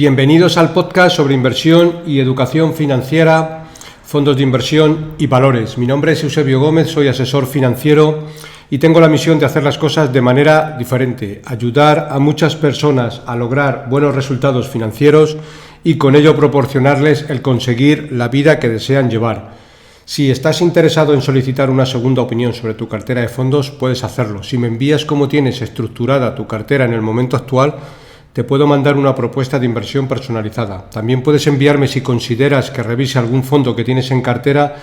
Bienvenidos al podcast sobre inversión y educación financiera, fondos de inversión y valores. Mi nombre es Eusebio Gómez, soy asesor financiero y tengo la misión de hacer las cosas de manera diferente, ayudar a muchas personas a lograr buenos resultados financieros y con ello proporcionarles el conseguir la vida que desean llevar. Si estás interesado en solicitar una segunda opinión sobre tu cartera de fondos, puedes hacerlo. Si me envías cómo tienes estructurada tu cartera en el momento actual, te puedo mandar una propuesta de inversión personalizada. También puedes enviarme si consideras que revise algún fondo que tienes en cartera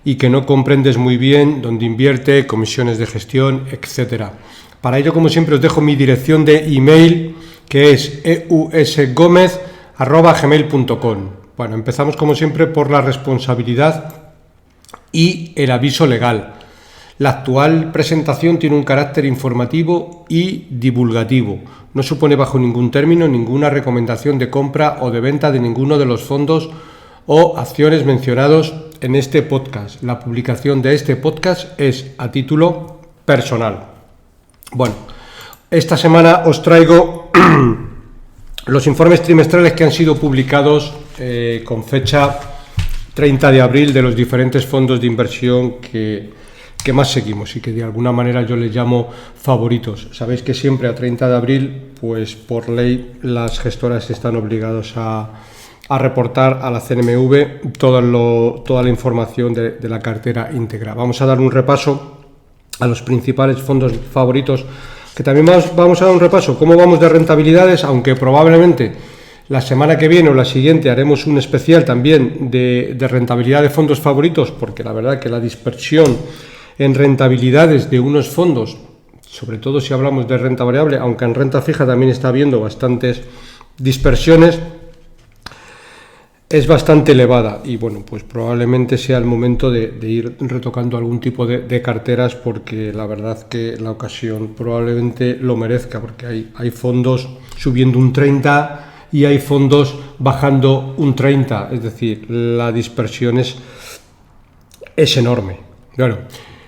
y que no comprendes muy bien dónde invierte, comisiones de gestión, etc. Para ello, como siempre, os dejo mi dirección de email, que es eusgomez@gmail.com. Bueno, empezamos como siempre por la responsabilidad y el aviso legal. La actual presentación tiene un carácter informativo y divulgativo. No supone bajo ningún término ninguna recomendación de compra o de venta de ninguno de los fondos o acciones mencionados en este podcast. La publicación de este podcast es a título personal. Bueno, esta semana os traigo los informes trimestrales que han sido publicados con fecha 30 de abril de los diferentes fondos de inversión que más seguimos y que de alguna manera yo les llamo favoritos. Sabéis que siempre a 30 de abril, pues por ley, las gestoras están obligados a reportar a la CNMV toda la información de la cartera íntegra. Vamos a dar un repaso a los principales fondos favoritos, que también vamos a dar un repaso cómo vamos de rentabilidades, aunque probablemente la semana que viene o la siguiente haremos un especial también de rentabilidad de fondos favoritos, porque la verdad que la dispersión en rentabilidades de unos fondos, sobre todo si hablamos de renta variable, aunque en renta fija también está habiendo bastantes dispersiones, es bastante elevada y bueno, pues probablemente sea el momento de ir retocando algún tipo de carteras, porque la verdad que la ocasión probablemente lo merezca, porque hay fondos subiendo un 30 y hay fondos bajando un 30, es decir, la dispersión es enorme. Bueno,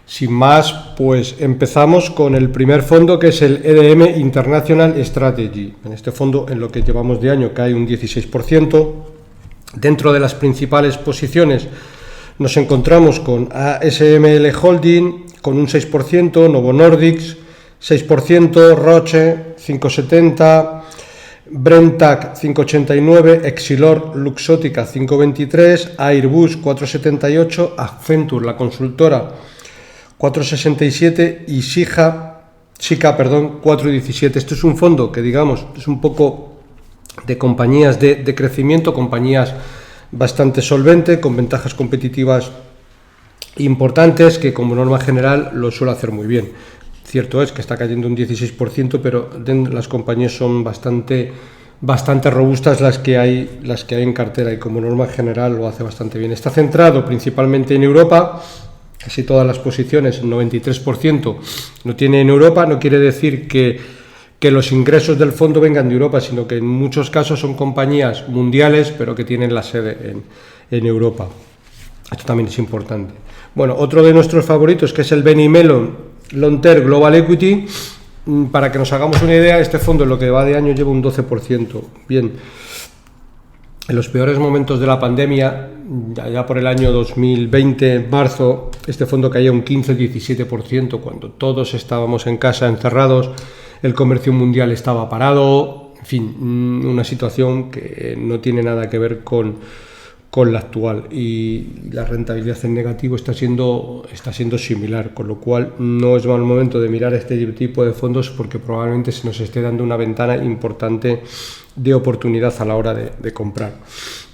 sin más, pues empezamos con el primer fondo, que es el EDM International Strategy. En este fondo, en lo que llevamos de año, cae un 16%. Dentro de las principales posiciones nos encontramos con ASML Holding con un 6%, Novo Nordisk 6%, Roche 5,70%, Brenntag 5,89%, Exilor Luxottica 5,23%, Airbus 4,78%, Accenture, la consultora, 4,67% y Sika, 4,17%. Esto es un fondo que, digamos, es un poco de compañías de crecimiento, compañías bastante solventes, con ventajas competitivas importantes, que como norma general lo suele hacer muy bien. Cierto es que está cayendo un 16%, pero las compañías son bastante robustas las que hay en cartera, y como norma general lo hace bastante bien. Está centrado principalmente en Europa. Casi todas las posiciones, 93%, no tiene en Europa. No quiere decir que los ingresos del fondo vengan de Europa, sino que en muchos casos son compañías mundiales, pero que tienen la sede en Europa. Esto también es importante. Bueno, otro de nuestros favoritos, que es el Benny Mellon Long Term Global Equity. Para que nos hagamos una idea, este fondo en lo que va de año lleva un 12%. Bien, en los peores momentos de la pandemia, allá por el año 2020, en marzo, este fondo caía un 15-17%, cuando todos estábamos en casa encerrados, el comercio mundial estaba parado, en fin, una situación que no tiene nada que ver con la actual, y la rentabilidad en negativo está siendo similar, con lo cual no es mal momento de mirar este tipo de fondos, porque probablemente se nos esté dando una ventana importante de oportunidad a la hora de comprar.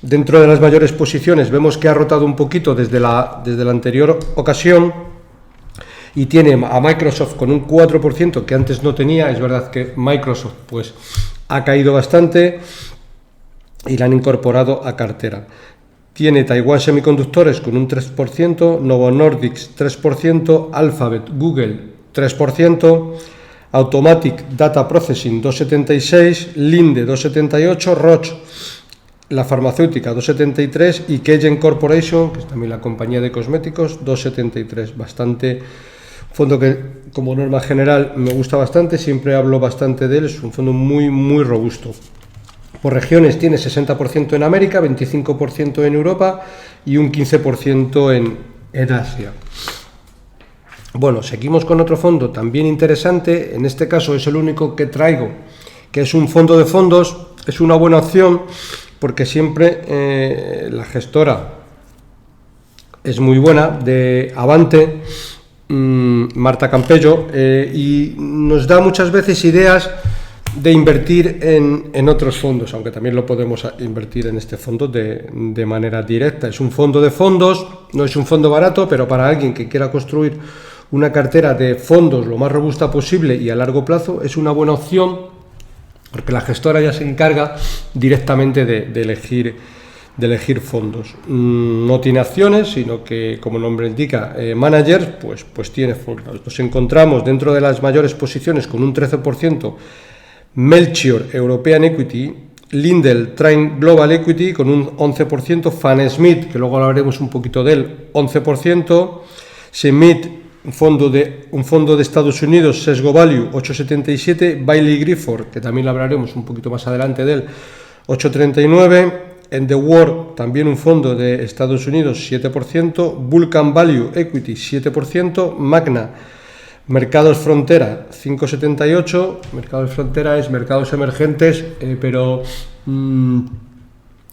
Dentro de las mayores posiciones vemos que ha rotado un poquito desde la anterior ocasión, y tiene a Microsoft con un 4%, que antes no tenía. Es verdad que Microsoft pues ha caído bastante y la han incorporado a cartera. Tiene Taiwan Semiconductores con un 3%, Novo Nordisk 3%, Alphabet, Google 3%, Automatic Data Processing 2,76%, Linde 2,78%, Roche, la farmacéutica, 2,73%, y Kegen Corporation, que es también la compañía de cosméticos, 2,73%. Bastante fondo que, como norma general, me gusta bastante, siempre hablo bastante de él. Es un fondo muy robusto. Por regiones tiene 60% en América, 25% en Europa y un 15% en Asia. Bueno, seguimos con otro fondo también interesante, en este caso es el único que traigo, que es un fondo de fondos. Es una buena opción porque siempre la gestora es muy buena, de Avante, Marta Campello, y nos da muchas veces ideas de invertir en otros fondos, aunque también lo podemos invertir en este fondo de manera directa. Es un fondo de fondos, no es un fondo barato, pero para alguien que quiera construir una cartera de fondos lo más robusta posible y a largo plazo es una buena opción, porque la gestora ya se encarga directamente de elegir fondos. No tiene acciones, sino que, como el nombre indica, managers, pues tiene fondos. Nos encontramos dentro de las mayores posiciones con un 13%, Melchior European Equity, Lindell Train Global Equity con un 11%, Fan Smith, que luego hablaremos un poquito de él, 11%, Smith, un fondo de Estados Unidos, Sesgo Value, 8,77, Bailey Gifford, que también lo hablaremos un poquito más adelante de él, 8,39, en The World, también un fondo de Estados Unidos, 7%, Vulcan Value Equity, 7%, Magna, Mercados Frontera, 5,78, Mercados Frontera es mercados emergentes, pero no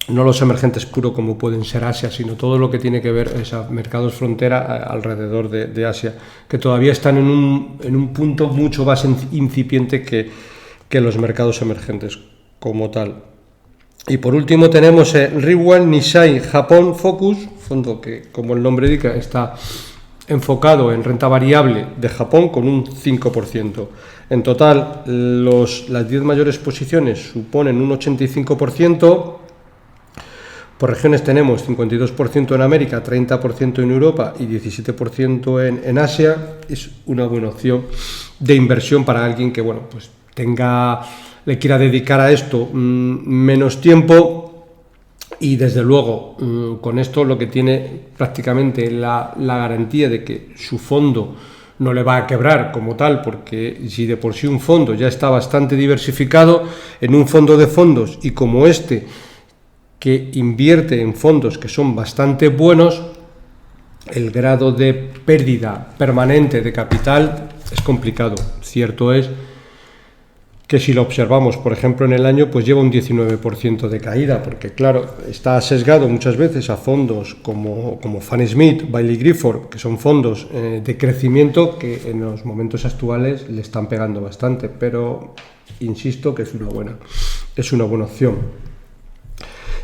los emergentes puro como pueden ser Asia, sino todo lo que tiene que ver es a mercados frontera alrededor de Asia, que todavía están en un punto mucho más incipiente que los mercados emergentes como tal. Y por último tenemos Riwan Nissay Japón Focus, fondo que, como el nombre indica, está enfocado en renta variable de Japón con un 5%. En total, las 10 mayores posiciones suponen un 85%. Por regiones tenemos 52% en América, 30% en Europa y 17% en Asia. Es una buena opción de inversión para alguien que, bueno, pues le quiera dedicar a esto menos tiempo, y desde luego con esto lo que tiene prácticamente la garantía de que su fondo no le va a quebrar como tal, porque si de por sí un fondo ya está bastante diversificado, en un fondo de fondos y como este, que invierte en fondos que son bastante buenos, el grado de pérdida permanente de capital es complicado. Cierto es que si lo observamos, por ejemplo, en el año, pues lleva un 19% de caída, porque claro, está sesgado muchas veces a fondos como Fan Smith, Bailey Gifford, que son fondos de crecimiento que en los momentos actuales le están pegando bastante, pero insisto que es una buena opción.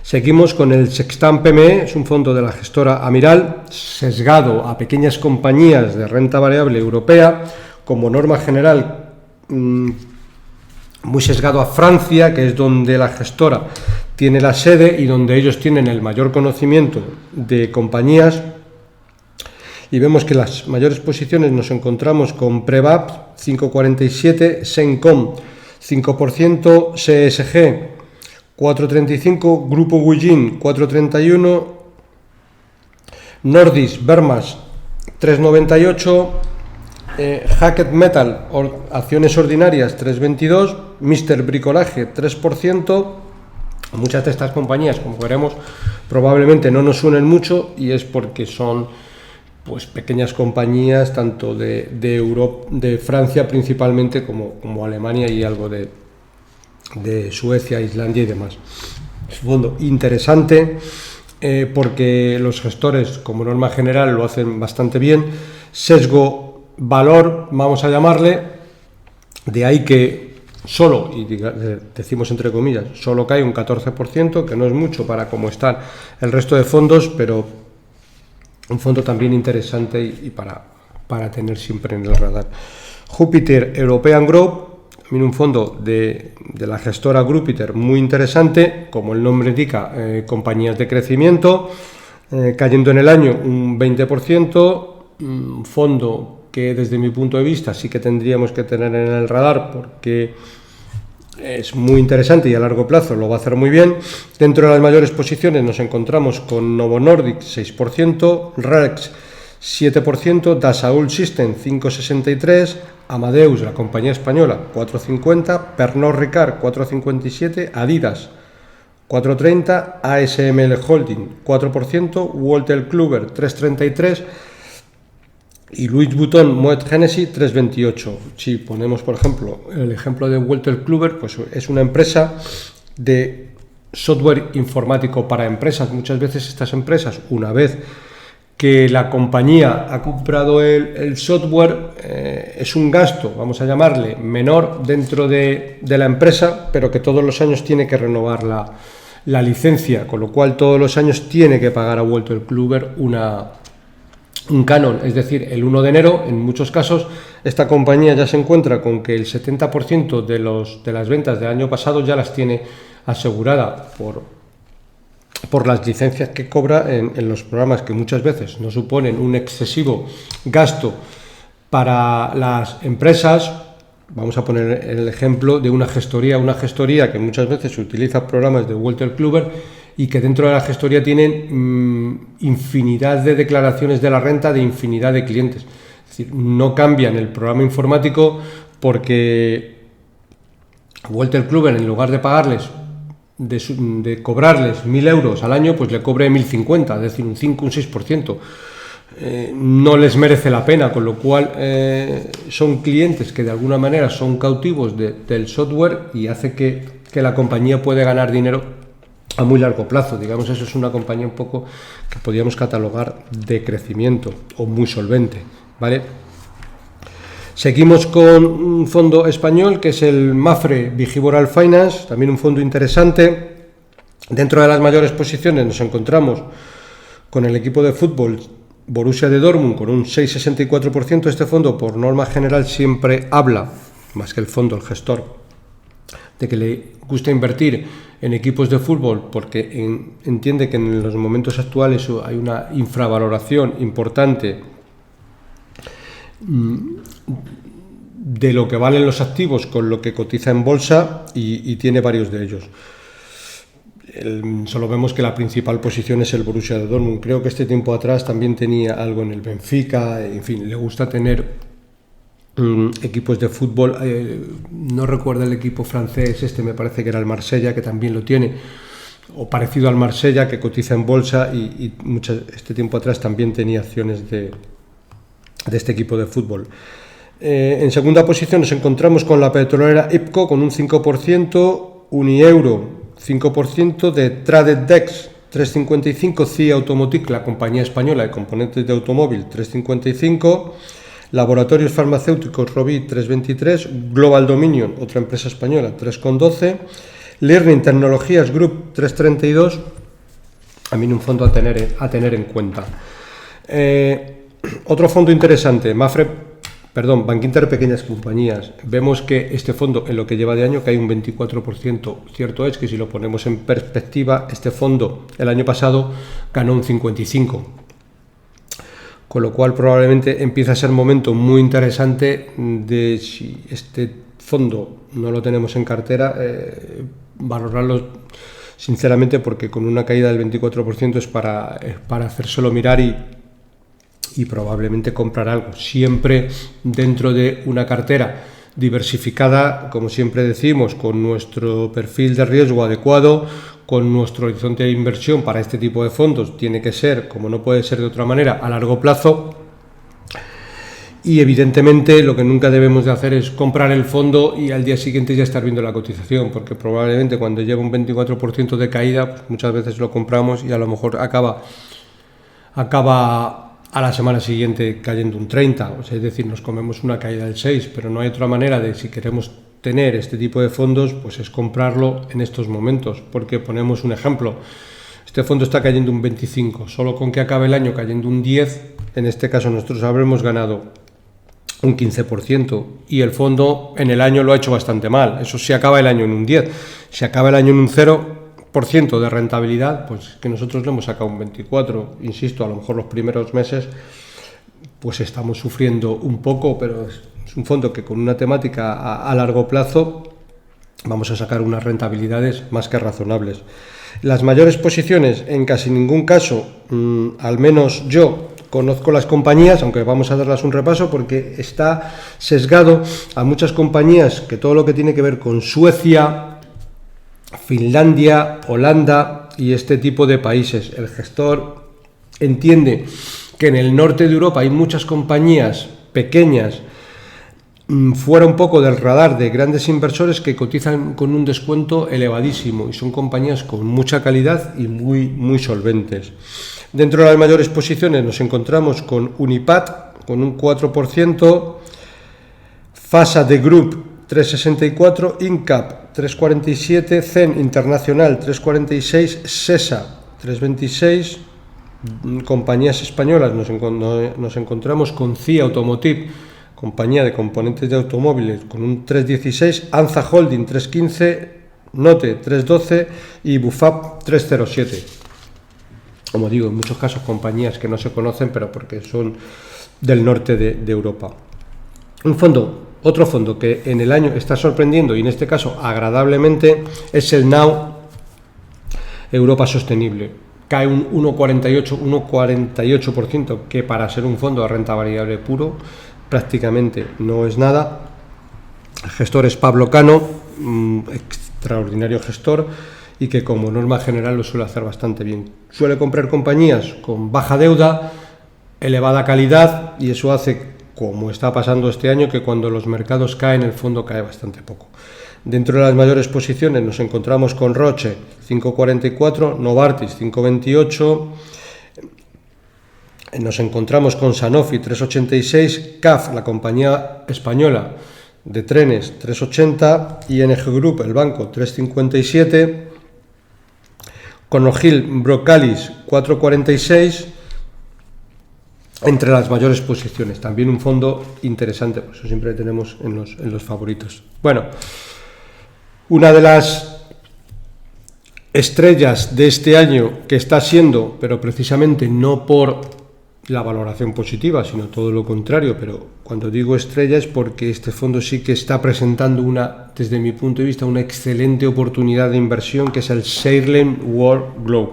Seguimos con el Sextant PME, es un fondo de la gestora Amiral, sesgado a pequeñas compañías de renta variable europea, como norma general muy sesgado a Francia, que es donde la gestora tiene la sede y donde ellos tienen el mayor conocimiento de compañías. Y vemos que las mayores posiciones nos encontramos con Prevap, 5,47, Sencom, 5%, CSG, 4,35, Grupo Wujin, 4,31, Nordis, Vermas, 3,98, Hackett Metal, acciones ordinarias, 3,22, Mr. Bricolaje, 3%. Muchas de estas compañías, como veremos, probablemente no nos suenen mucho, y es porque son pues pequeñas compañías tanto de Europa, de Francia principalmente, como Alemania y algo de Suecia, Islandia y demás. Es un fondo interesante porque los gestores, como norma general, lo hacen bastante bien. Sesgo valor, vamos a llamarle, de ahí que solo, y decimos entre comillas, solo cae un 14%, que no es mucho para cómo están el resto de fondos, pero un fondo también interesante y para tener siempre en el radar. Jupiter European Growth, también un fondo de la gestora Jupiter muy interesante, como el nombre indica, compañías de crecimiento, cayendo en el año un 20%, un fondo que desde mi punto de vista sí que tendríamos que tener en el radar porque es muy interesante y a largo plazo lo va a hacer muy bien. Dentro de las mayores posiciones nos encontramos con Novo Nordisk, 6%, RELX, 7%, Dassault Systèmes, 5,63%, Amadeus, la compañía española, 4,50%, Pernod Ricard, 4,57%, Adidas, 4,30, ASML Holding 4%, Wolters Kluwer 3,33% y Louis Vuitton Moet Hennessy 3,28%. Si ponemos, por ejemplo, el ejemplo de Wolters Kluwer, pues es una empresa de software informático para empresas. Muchas veces estas empresas, una vez que la compañía ha comprado el software, es un gasto, vamos a llamarle, menor dentro de la empresa, pero que todos los años tiene que renovar la licencia, con lo cual todos los años tiene que pagar a Wolters Kluwer un canon, es decir, el 1 de enero, en muchos casos, esta compañía ya se encuentra con que el 70% de las ventas del año pasado ya las tiene asegurada por las licencias que cobra en los programas, que muchas veces no suponen un excesivo gasto para las empresas. Vamos a poner el ejemplo de una gestoría que muchas veces utiliza programas de Wolters Kluwer y que dentro de la gestoría tienen infinidad de declaraciones de la renta de infinidad de clientes. Es decir, no cambian el programa informático porque Wolters Kluwer, en lugar de pagarles, de cobrarles 1.000 euros al año, pues le cobre 1.050, es decir, un 5, un 6%. No les merece la pena, con lo cual son clientes que de alguna manera son cautivos del software y hace que la compañía puede ganar dinero a muy largo plazo. Digamos, eso es una compañía un poco que podríamos catalogar de crecimiento o muy solvente, ¿vale? Seguimos con un fondo español que es el Mapfre Vigiboral Finance, también un fondo interesante. Dentro de las mayores posiciones nos encontramos con el equipo de fútbol Borussia de Dortmund con un 6,64%. Este fondo, por norma general, siempre habla, más que el fondo, el gestor, de que le gusta invertir en equipos de fútbol porque entiende que en los momentos actuales hay una infravaloración importante de lo que valen los activos con lo que cotiza en bolsa y tiene varios de ellos. Solo vemos que la principal posición es el Borussia de Dortmund. Creo que este tiempo atrás también tenía algo en el Benfica. En fin, le gusta tener equipos de fútbol. No recuerdo el equipo francés, me parece que era el Marsella, que también lo tiene, o parecido al Marsella, que cotiza en bolsa y este tiempo atrás también tenía acciones de este equipo de fútbol. En segunda posición nos encontramos con la petrolera IPCO con un 5%, Unieuro 5%, de Tradedex 3,55%, CIA Automotive, la compañía española de componentes de automóvil, 3,55%, Laboratorios Farmacéuticos Rovi 3,23%, Global Dominion, otra empresa española, 3,12%, Learning Tecnologías Group 3,32%, también un fondo a tener en cuenta. Otro fondo interesante, Bankinter Pequeñas Compañías. Vemos que este fondo, en lo que lleva de año, cae un 24%. Cierto es que si lo ponemos en perspectiva, este fondo el año pasado ganó un 55%. Con lo cual probablemente empieza a ser momento muy interesante de, si este fondo no lo tenemos en cartera, valorarlo sinceramente, porque con una caída del 24% es para hacérselo mirar y probablemente comprar algo, siempre dentro de una cartera diversificada, como siempre decimos, con nuestro perfil de riesgo adecuado, con nuestro horizonte de inversión para este tipo de fondos tiene que ser, como no puede ser de otra manera, a largo plazo. Y evidentemente lo que nunca debemos de hacer es comprar el fondo y al día siguiente ya estar viendo la cotización, porque probablemente cuando lleva un 24% de caída, pues muchas veces lo compramos y a lo mejor acaba a la semana siguiente cayendo un 30%, o sea, es decir, nos comemos una caída del 6%, pero no hay otra manera de, si queremos tener este tipo de fondos, pues es comprarlo en estos momentos, porque ponemos un ejemplo, este fondo está cayendo un 25%, solo con que acabe el año cayendo un 10%, en este caso nosotros habremos ganado un 15%, y el fondo en el año lo ha hecho bastante mal. Eso si acaba el año en un 10%, si acaba el año en un 0% de rentabilidad, pues que nosotros le hemos sacado un 24%, insisto, a lo mejor los primeros meses pues estamos sufriendo un poco, pero es un fondo que con una temática a largo plazo vamos a sacar unas rentabilidades más que razonables. Las mayores posiciones, en casi ningún caso, al menos yo conozco las compañías, aunque vamos a darlas un repaso porque está sesgado a muchas compañías que todo lo que tiene que ver con Suecia Finlandia, Holanda y este tipo de países. El gestor entiende que en el norte de Europa hay muchas compañías pequeñas, fuera un poco del radar de grandes inversores, que cotizan con un descuento elevadísimo y son compañías con mucha calidad y muy solventes. Dentro de las mayores posiciones nos encontramos con Unipat con un 4%, Fasa de Group 3,64, Incap 3,47, Zen Internacional 3,46, Sesa 3,26. Compañías españolas nos encontramos con CIA Automotive, compañía de componentes de automóviles, con un 3,16, Anza Holding 3,15, Note 3,12 y Bufab 3,07. Como digo, en muchos casos compañías que no se conocen, pero porque son del norte de Europa. Otro fondo que en el año está sorprendiendo, y en este caso agradablemente, es el NAU Europa Sostenible. Cae un 1,48%, que para ser un fondo de renta variable puro prácticamente no es nada. El gestor es Pablo Cano, extraordinario gestor, y que como norma general lo suele hacer bastante bien. Suele comprar compañías con baja deuda, elevada calidad, y eso hace, como está pasando este año, que cuando los mercados caen, el fondo cae bastante poco. Dentro de las mayores posiciones nos encontramos con Roche 5,44, Novartis 5,28, nos encontramos con Sanofi 3,86, CAF, la compañía española de trenes, 3,80, ING Group, el banco, 3,57, Conogil Brocalis 4,46, entre las mayores posiciones. También un fondo interesante, por eso siempre tenemos en los favoritos. Bueno, una de las estrellas de este año que está siendo, pero precisamente no por la valoración positiva, sino todo lo contrario, pero cuando digo estrella es porque este fondo sí que está presentando desde mi punto de vista, una excelente oportunidad de inversión, que es el Saarland World Globe,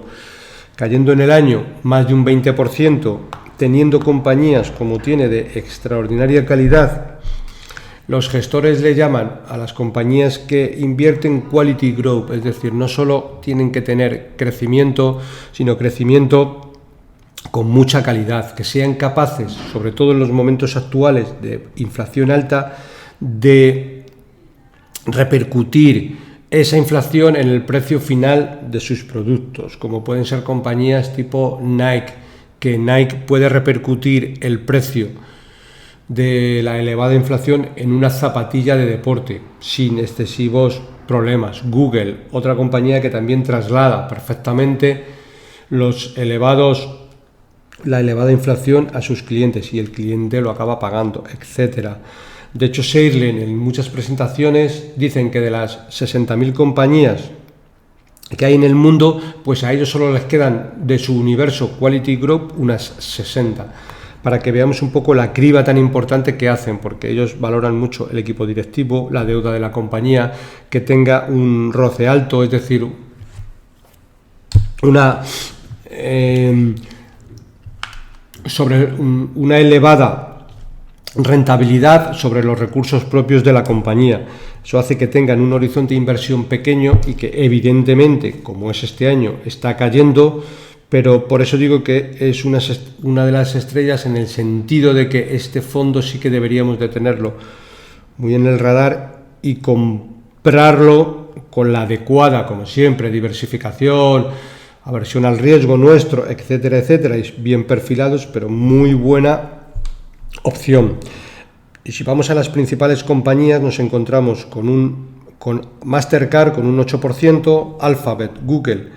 cayendo en el año más de un 20%, teniendo compañías como tiene de extraordinaria calidad. Los gestores le llaman a las compañías que invierten quality growth, es decir, no solo tienen que tener crecimiento, sino crecimiento con mucha calidad, que sean capaces, sobre todo en los momentos actuales de inflación alta, de repercutir esa inflación en el precio final de sus productos, como pueden ser compañías tipo Nike, que Nike puede repercutir el precio de la elevada inflación en una zapatilla de deporte sin excesivos problemas. Google, otra compañía que también traslada perfectamente la elevada inflación a sus clientes y el cliente lo acaba pagando, etcétera. De hecho, Saarland en muchas presentaciones dicen que de las 60.000 compañías que hay en el mundo, pues a ellos solo les quedan de su universo Quality Group unas 60, para que veamos un poco la criba tan importante que hacen, porque ellos valoran mucho el equipo directivo, la deuda de la compañía, que tenga un ROCE alto, es decir, una elevada rentabilidad sobre los recursos propios de la compañía. Eso hace que tengan un horizonte de inversión pequeño y que evidentemente, como es este año, está cayendo, pero por eso digo que es una de las estrellas, en el sentido de que este fondo sí que deberíamos de tenerlo muy en el radar y comprarlo con la adecuada, como siempre, diversificación, aversión al riesgo nuestro, etcétera, etcétera, y bien perfilados, pero muy buena opción. Y si vamos a las principales compañías, nos encontramos con Mastercard con un 8%, Alphabet, Google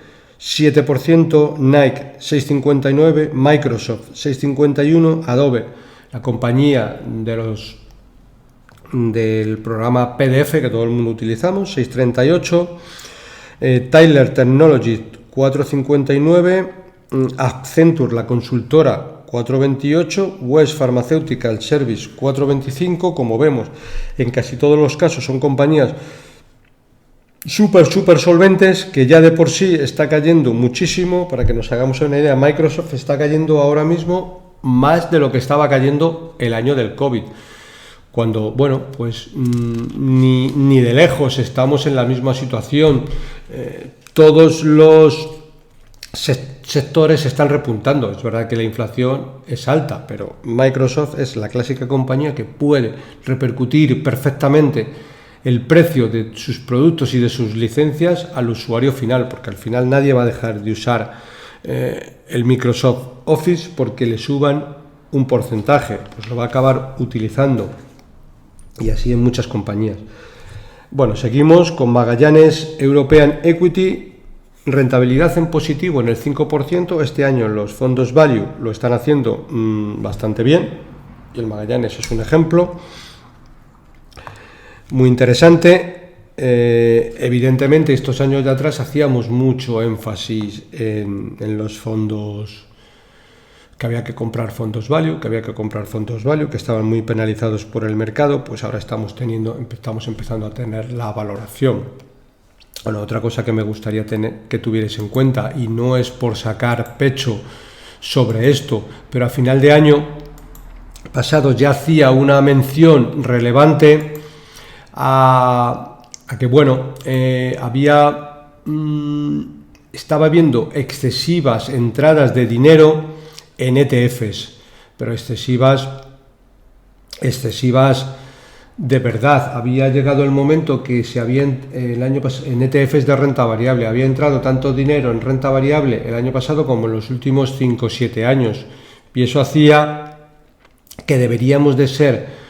7%, Nike 6,59%, Microsoft 6,51%, Adobe, la compañía del programa PDF que todo el mundo utilizamos, 6,38%, Tyler Technologies 4,59%, Accenture, la consultora, 4,28%, West Pharmaceutical Service 4,25%. Como vemos, en casi todos los casos son compañías súper solventes, que ya de por sí está cayendo muchísimo. Para que nos hagamos una idea, Microsoft está cayendo ahora mismo más de lo que estaba cayendo el año del COVID, cuando, bueno, pues ni de lejos estamos en la misma situación. Todos los sectores están repuntando. Es verdad que la inflación es alta, pero Microsoft es la clásica compañía que puede repercutir perfectamente el precio de sus productos y de sus licencias al usuario final, porque al final nadie va a dejar de usar el Microsoft Office porque le suban un porcentaje, pues lo va a acabar utilizando, y así en muchas compañías. Bueno, seguimos con Magallanes European Equity. Rentabilidad en positivo en el 5%. Este año los fondos Value lo están haciendo bastante bien, y el Magallanes es un ejemplo muy interesante. Evidentemente estos años de atrás hacíamos mucho énfasis en los fondos, que había que comprar fondos value, que estaban muy penalizados por el mercado. Pues ahora estamos empezando a tener la valoración. Bueno, otra cosa que me gustaría que tuvierais en cuenta, y no es por sacar pecho sobre esto, pero a final de año pasado ya hacía una mención relevante a que, bueno, estaba viendo excesivas entradas de dinero en ETFs, pero excesivas de verdad. Había llegado el momento que el año pasado en ETFs de renta variable había entrado tanto dinero en renta variable el año pasado como en los últimos 5 o 7 años, y eso hacía que deberíamos de ser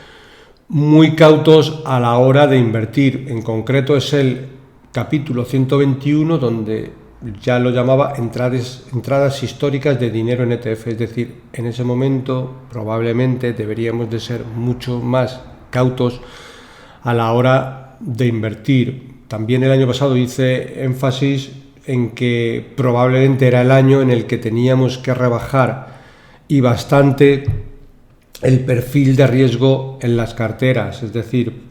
muy cautos a la hora de invertir. En concreto es el capítulo 121 donde ya lo llamaba entradas históricas de dinero en ETF. Es decir, en ese momento probablemente deberíamos de ser mucho más cautos a la hora de invertir. También el año pasado hice énfasis en que probablemente era el año en el que teníamos que rebajar, y bastante, el perfil de riesgo en las carteras. Es decir,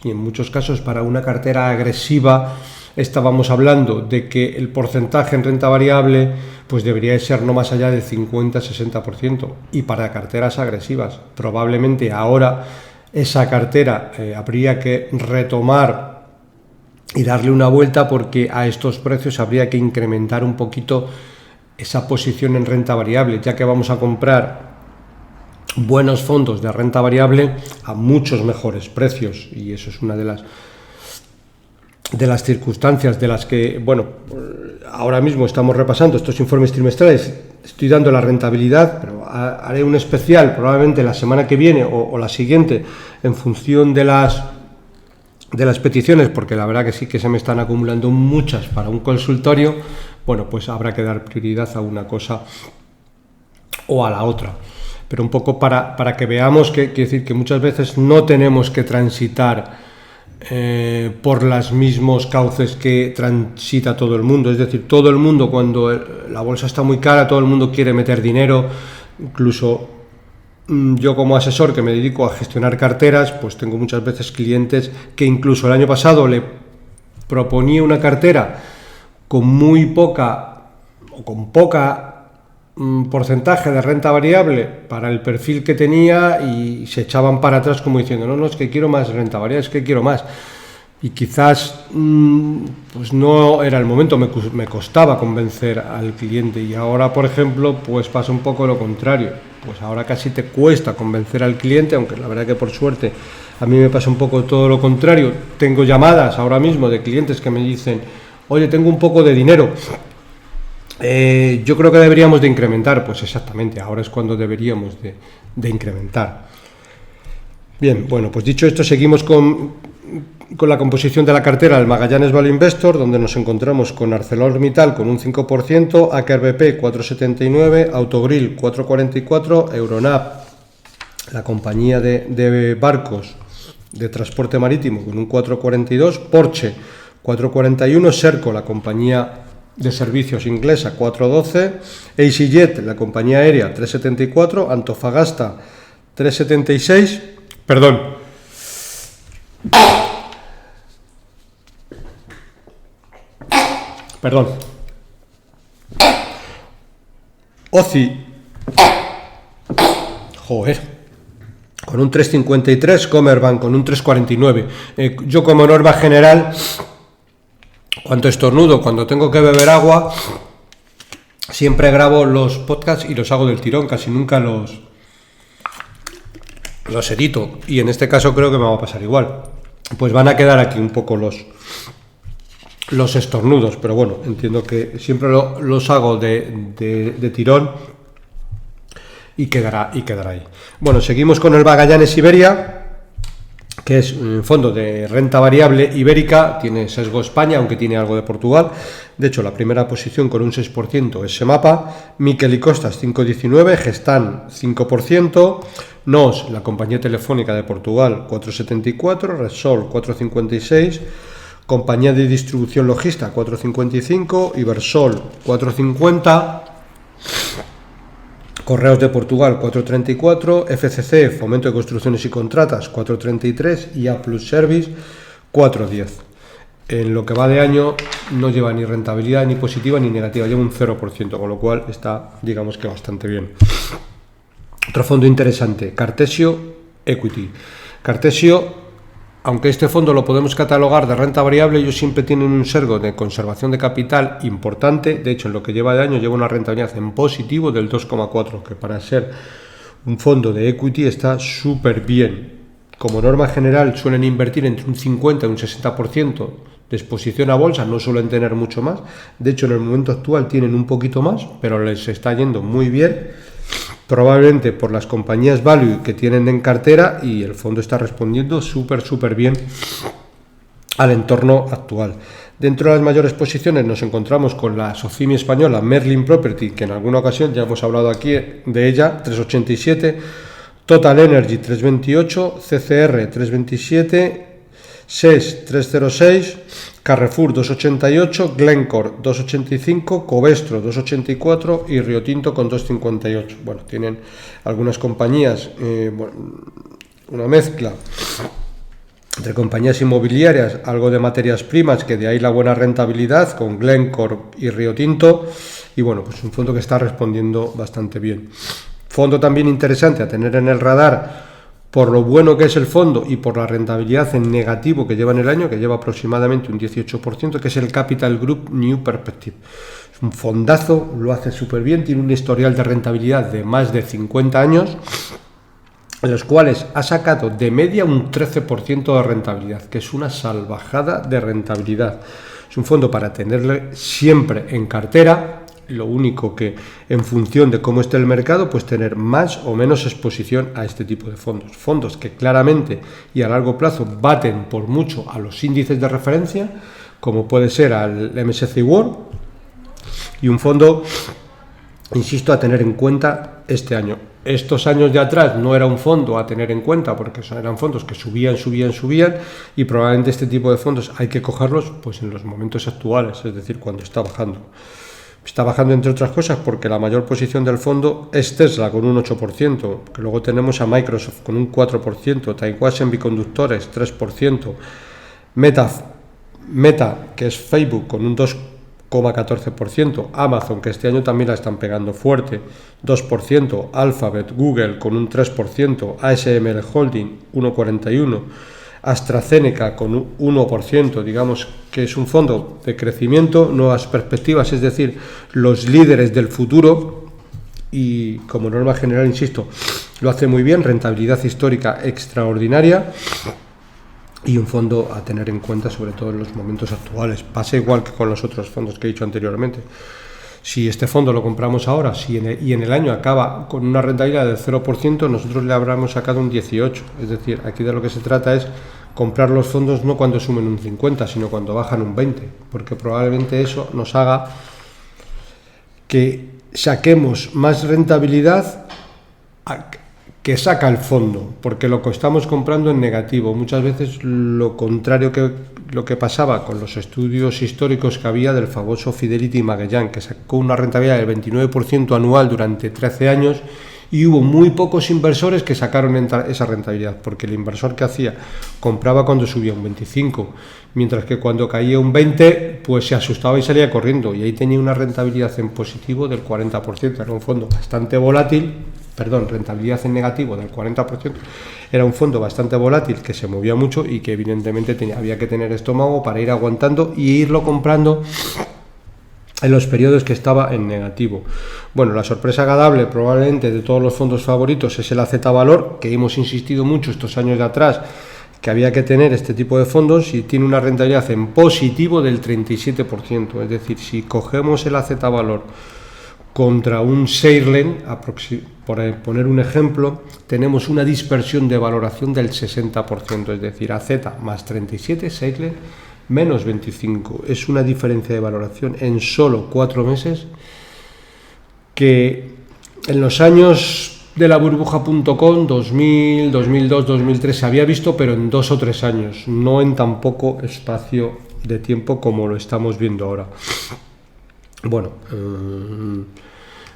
y en muchos casos para una cartera agresiva estábamos hablando de que el porcentaje en renta variable pues debería ser no más allá del 50-60%, y para carteras agresivas probablemente ahora esa cartera habría que retomar y darle una vuelta, porque a estos precios habría que incrementar un poquito esa posición en renta variable, ya que vamos a comprar buenos fondos de renta variable a muchos mejores precios, y eso es una de las circunstancias de las que, bueno, ahora mismo estamos repasando estos informes trimestrales. Estoy dando la rentabilidad, pero haré un especial probablemente la semana que viene o la siguiente, en función de las peticiones, porque la verdad que sí que se me están acumulando muchas para un consultorio. Bueno, pues habrá que dar prioridad a una cosa o a la otra, pero un poco para que veamos que, quiero decir, que muchas veces no tenemos que transitar por los mismos cauces que transita todo el mundo. Es decir, todo el mundo, cuando la bolsa está muy cara, todo el mundo quiere meter dinero. Incluso yo, como asesor que me dedico a gestionar carteras, pues tengo muchas veces clientes que incluso el año pasado le proponía una cartera con muy poca o con poca porcentaje de renta variable para el perfil que tenía, y se echaban para atrás como diciendo, no, es que quiero más renta variable, es que quiero más. Y quizás pues no era el momento, me costaba convencer al cliente, y ahora, por ejemplo, pues pasa un poco lo contrario. Pues ahora casi te cuesta convencer al cliente, aunque la verdad que por suerte a mí me pasa un poco todo lo contrario. Tengo llamadas ahora mismo de clientes que me dicen, oye, tengo un poco de dinero, yo creo que deberíamos de incrementar. Pues exactamente, ahora es cuando deberíamos de incrementar. Bien, bueno, pues dicho esto, seguimos con la composición de la cartera del Magallanes Value Investor, donde nos encontramos con ArcelorMittal con un 5%, Aker BP 4,79%, Autogrill 4,44%, Euronav, la compañía de barcos de transporte marítimo, con un 4,42%, Porsche 4,41%, Serco, la compañía de servicios inglesa, 4,12%, EasyJet, la compañía aérea, 3,74%, Antofagasta 3,76%, perdón, OCI, con un 3,53, Commerzbank con un 3,49. Yo como norma general, cuando estornudo, cuando tengo que beber agua, siempre grabo los podcasts y los hago del tirón, casi nunca los edito, y en este caso creo que me va a pasar igual. Pues van a quedar aquí un poco los estornudos, pero bueno, entiendo que siempre los hago de tirón y quedará ahí. Bueno, seguimos con el Magallanes Iberia, que es un fondo de renta variable ibérica, tiene sesgo España, aunque tiene algo de Portugal. De hecho, la primera posición con un 6% es Semapa, Miquel y Costas 5,19%, Gestan 5%, NOS, la compañía telefónica de Portugal, 4,74%, Repsol 4,56%, compañía de distribución logista 4,55%, Ibersol 4,50%, Correos de Portugal 4,34%, FCC, Fomento de Construcciones y Contratas 4,33% y A Plus Service 4,10%. En lo que va de año no lleva ni rentabilidad ni positiva ni negativa, lleva un 0%, con lo cual está, digamos que bastante bien. Otro fondo interesante, Cartesio Equity. Cartesio, aunque este fondo lo podemos catalogar de renta variable, ellos siempre tienen un sesgo de conservación de capital importante. De hecho, en lo que lleva de año lleva una rentabilidad en positivo del 2,4%, que para ser un fondo de equity está súper bien. Como norma general suelen invertir entre un 50 y un 60% de exposición a bolsa, no suelen tener mucho más. De hecho, en el momento actual tienen un poquito más, pero les está yendo muy bien, probablemente por las compañías value que tienen en cartera, y el fondo está respondiendo súper bien al entorno actual. Dentro de las mayores posiciones nos encontramos con la Socimi española Merlin Property, que en alguna ocasión ya hemos hablado aquí de ella, 3,87, Total Energy 3,28, CCR 3,27, SES 3,06, Carrefour 2,88, Glencore 2,85, Covestro 2,84 y Rio Tinto con 2,58. Bueno, tienen algunas compañías, una mezcla entre compañías inmobiliarias, algo de materias primas, que de ahí la buena rentabilidad con Glencore y Rio Tinto, y bueno, pues un fondo que está respondiendo bastante bien. Fondo también interesante a tener en el radar por lo bueno que es el fondo y por la rentabilidad en negativo que lleva en el año, que lleva aproximadamente un 18%, que es el Capital Group New Perspective. Es un fondazo, lo hace súper bien, tiene un historial de rentabilidad de más de 50 años, en los cuales ha sacado de media un 13% de rentabilidad, que es una salvajada de rentabilidad. Es un fondo para tenerle siempre en cartera. Lo único que, en función de cómo esté el mercado, pues tener más o menos exposición a este tipo de fondos. Fondos que claramente y a largo plazo baten por mucho a los índices de referencia, como puede ser al MSCI World, y un fondo, insisto, a tener en cuenta este año. Estos años de atrás no era un fondo a tener en cuenta, porque eran fondos que subían, y probablemente este tipo de fondos hay que cogerlos pues en los momentos actuales, es decir, cuando está bajando. Está bajando, entre otras cosas, porque la mayor posición del fondo es Tesla con un 8%, que luego tenemos a Microsoft con un 4%, Taiwan Semiconductores 3%, Meta, que es Facebook, con un 2,14%, Amazon, que este año también la están pegando fuerte, 2%, Alphabet, Google con un 3%, ASML Holding 1,41%, AstraZeneca con un 1%, digamos que es un fondo de crecimiento, nuevas perspectivas, es decir, los líderes del futuro, y como norma general, insisto, lo hace muy bien, rentabilidad histórica extraordinaria, y un fondo a tener en cuenta sobre todo en los momentos actuales. Pasa igual que con los otros fondos que he dicho anteriormente. Si este fondo lo compramos ahora y en el año acaba con una rentabilidad del 0%, nosotros le habremos sacado un 18%. Es decir, aquí de lo que se trata es comprar los fondos no cuando sumen un 50%, sino cuando bajan un 20%, porque probablemente eso nos haga que saquemos más rentabilidad que saca el fondo, porque lo que estamos comprando en negativo. Muchas veces lo contrario que lo que pasaba con los estudios históricos que había del famoso Fidelity Magellan, que sacó una rentabilidad del 29% anual durante 13 años, y hubo muy pocos inversores que sacaron esa rentabilidad, porque el inversor que hacía compraba cuando subía un 25, mientras que cuando caía un 20 pues se asustaba y salía corriendo, y ahí tenía una rentabilidad en positivo del 40%. Era un fondo bastante volátil, rentabilidad en negativo del 40%. Era un fondo bastante volátil que se movía mucho y que evidentemente había que tener estómago para ir aguantando y irlo comprando en los periodos que estaba en negativo. Bueno, la sorpresa agradable probablemente de todos los fondos favoritos es el AZ Valor, que hemos insistido mucho estos años de atrás que había que tener este tipo de fondos, y tiene una rentabilidad en positivo del 37%. Es decir, si cogemos el AZ Valor contra un Shailen, por poner un ejemplo, tenemos una dispersión de valoración del 60%, es decir, AZ más 37, Shailen menos 25. Es una diferencia de valoración en solo 4 meses que en los años de la burbuja.com, 2000, 2002, 2003, se había visto, pero en 2 o 3 años, no en tan poco espacio de tiempo como lo estamos viendo ahora. Bueno,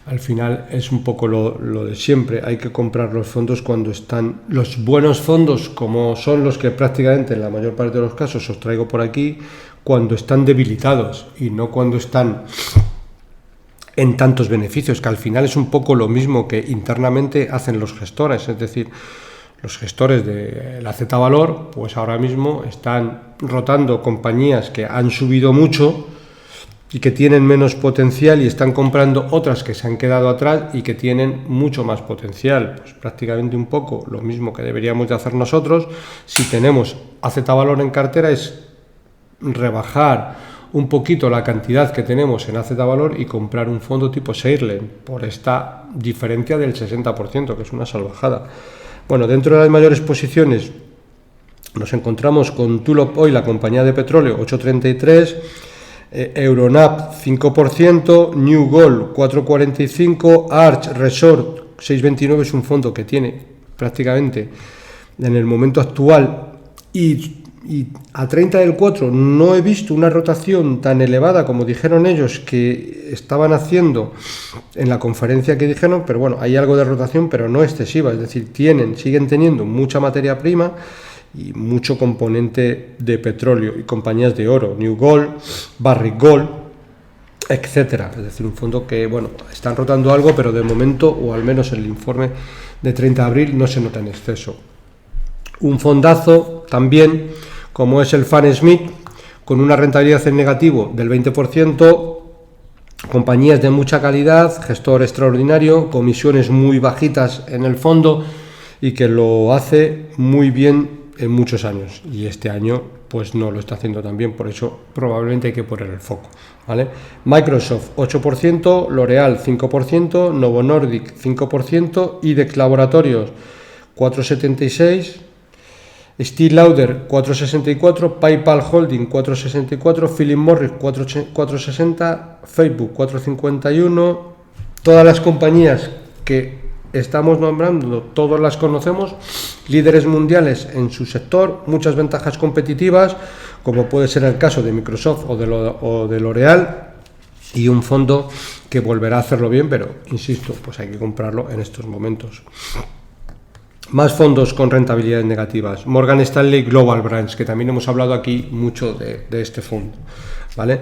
al final es un poco lo de siempre. Hay que comprar los fondos cuando están los buenos fondos, como son los que prácticamente en la mayor parte de los casos os traigo por aquí, cuando están debilitados y no cuando están en tantos beneficios, que al final es un poco lo mismo que internamente hacen los gestores. Es decir, los gestores de la Z Valor pues ahora mismo están rotando compañías que han subido mucho y que tienen menos potencial, y están comprando otras que se han quedado atrás y que tienen mucho más potencial. Pues prácticamente un poco lo mismo que deberíamos de hacer nosotros si tenemos AZ Valor en cartera, es rebajar un poquito la cantidad que tenemos en AZ Valor y comprar un fondo tipo Shailen por esta diferencia del 60%, que es una salvajada. Bueno, dentro de las mayores posiciones nos encontramos con Tullow Oil, la compañía de petróleo, 8,33, Euronap 5%, New Gold 4,45, Arch Resort 6,29. Es un fondo que tiene prácticamente en el momento actual, y a 30 del 4 no he visto una rotación tan elevada como dijeron ellos que estaban haciendo en la conferencia que dijeron, pero bueno, hay algo de rotación, pero no excesiva. Es decir, siguen teniendo mucha materia prima y mucho componente de petróleo, y compañías de oro, New Gold, Barrick Gold, etcétera. Es decir, un fondo que, bueno, están rotando algo, pero de momento, o al menos en el informe de 30 de abril, no se nota en exceso. Un fondazo también, como es el Fan Smith, con una rentabilidad en negativo del 20%, compañías de mucha calidad, gestor extraordinario, comisiones muy bajitas en el fondo, y que lo hace muy bien en muchos años, y este año pues no lo está haciendo tan bien, por eso probablemente hay que poner el foco, ¿vale? Microsoft 8%, L'Oreal 5%, Novo Nordisk 5%, IDEX Laboratorios 4,76%, Steel Lauder 4,64%, PayPal Holding 4,64%, Philip Morris 4,60%, Facebook 4,51%. Todas las compañías que estamos nombrando, todos las conocemos, líderes mundiales en su sector, muchas ventajas competitivas, como puede ser el caso de Microsoft o de L'Oreal, y un fondo que volverá a hacerlo bien, pero insisto, pues hay que comprarlo en estos momentos. Más fondos con rentabilidades negativas. Morgan Stanley Global Branch, que también hemos hablado aquí mucho de este fondo, ¿vale?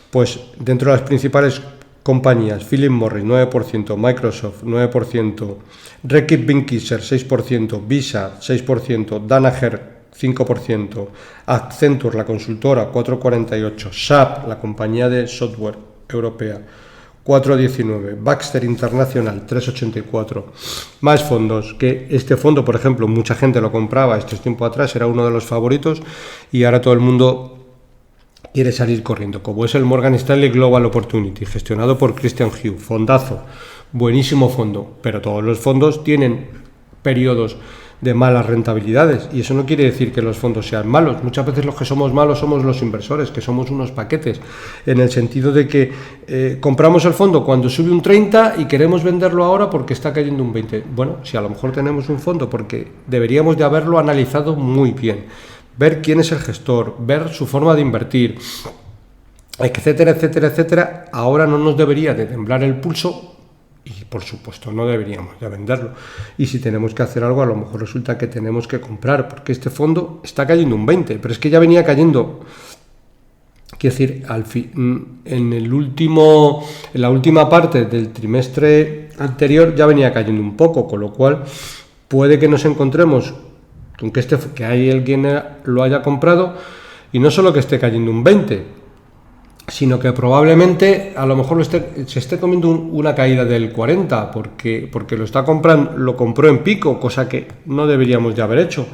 Pues dentro de las principales compañías, Philip Morris 9%, Microsoft 9%, Reckitt Benckiser 6%, Visa 6%, Danaher 5%, Accenture, la consultora 4,48%, SAP, la compañía de software europea 4,19%, Baxter International 3,84%. Más fondos, que este fondo, por ejemplo, mucha gente lo compraba estos tiempo atrás, era uno de los favoritos, y ahora todo el mundo quiere salir corriendo, como es el Morgan Stanley Global Opportunity, gestionado por Christian Hughes, fondazo, buenísimo fondo, pero todos los fondos tienen periodos de malas rentabilidades, y eso no quiere decir que los fondos sean malos. Muchas veces los que somos malos somos los inversores, que somos unos paquetes, en el sentido de que compramos el fondo cuando sube un 30 y queremos venderlo ahora porque está cayendo un 20. Bueno, si a lo mejor tenemos un fondo, porque deberíamos de haberlo analizado muy bien, ver quién es el gestor, ver su forma de invertir, etcétera, etcétera, etcétera. Ahora no nos debería de temblar el pulso y por supuesto no deberíamos de venderlo. Y si tenemos que hacer algo, a lo mejor resulta que tenemos que comprar, porque este fondo está cayendo un 20%, pero es que ya venía cayendo. Quiero decir, en la última parte del trimestre anterior ya venía cayendo un poco, con lo cual puede que nos encontremos con que hay alguien lo haya comprado y no solo que esté cayendo un 20%, sino que probablemente a lo mejor se esté comiendo una caída del 40%, porque lo compró en pico, cosa que no deberíamos de haber hecho.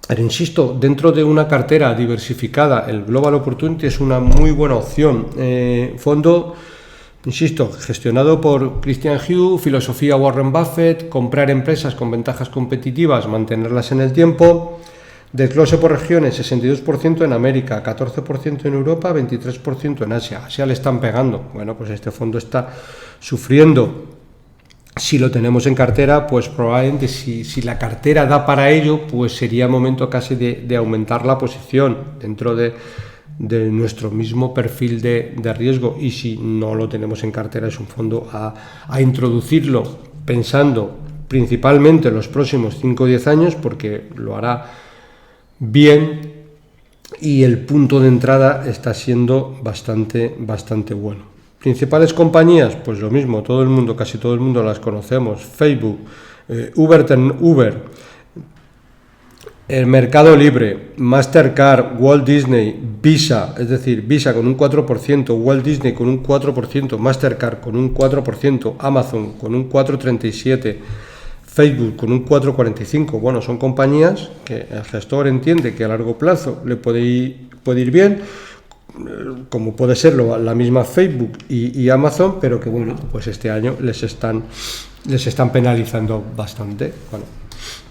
Pero insisto, dentro de una cartera diversificada, el Global Opportunity es una muy buena opción. Fondo, insisto, gestionado por Christian Hugh, filosofía Warren Buffett, comprar empresas con ventajas competitivas, mantenerlas en el tiempo. Desglose por regiones, 62% en América, 14% en Europa, 23% en Asia. Asia le están pegando. Bueno, pues este fondo está sufriendo. Si lo tenemos en cartera, pues probablemente si la cartera da para ello, pues sería momento casi de aumentar la posición dentro de nuestro mismo perfil de riesgo. Y si no lo tenemos en cartera, es un fondo a introducirlo pensando principalmente en los próximos 5 o 10 años, porque lo hará bien y el punto de entrada está siendo bastante bueno. Principales compañías, pues lo mismo, casi todo el mundo las conocemos: Facebook, Uber, el Mercado Libre, Mastercard, Walt Disney, Visa, es decir, Visa con un 4%, Walt Disney con un 4%, Mastercard con un 4%, Amazon con un 4,37%, Facebook con un 4,45%. Bueno, son compañías que el gestor entiende que a largo plazo le puede ir bien, como puede serlo la misma Facebook y Amazon, pero que bueno, pues este año les están penalizando bastante. Bueno,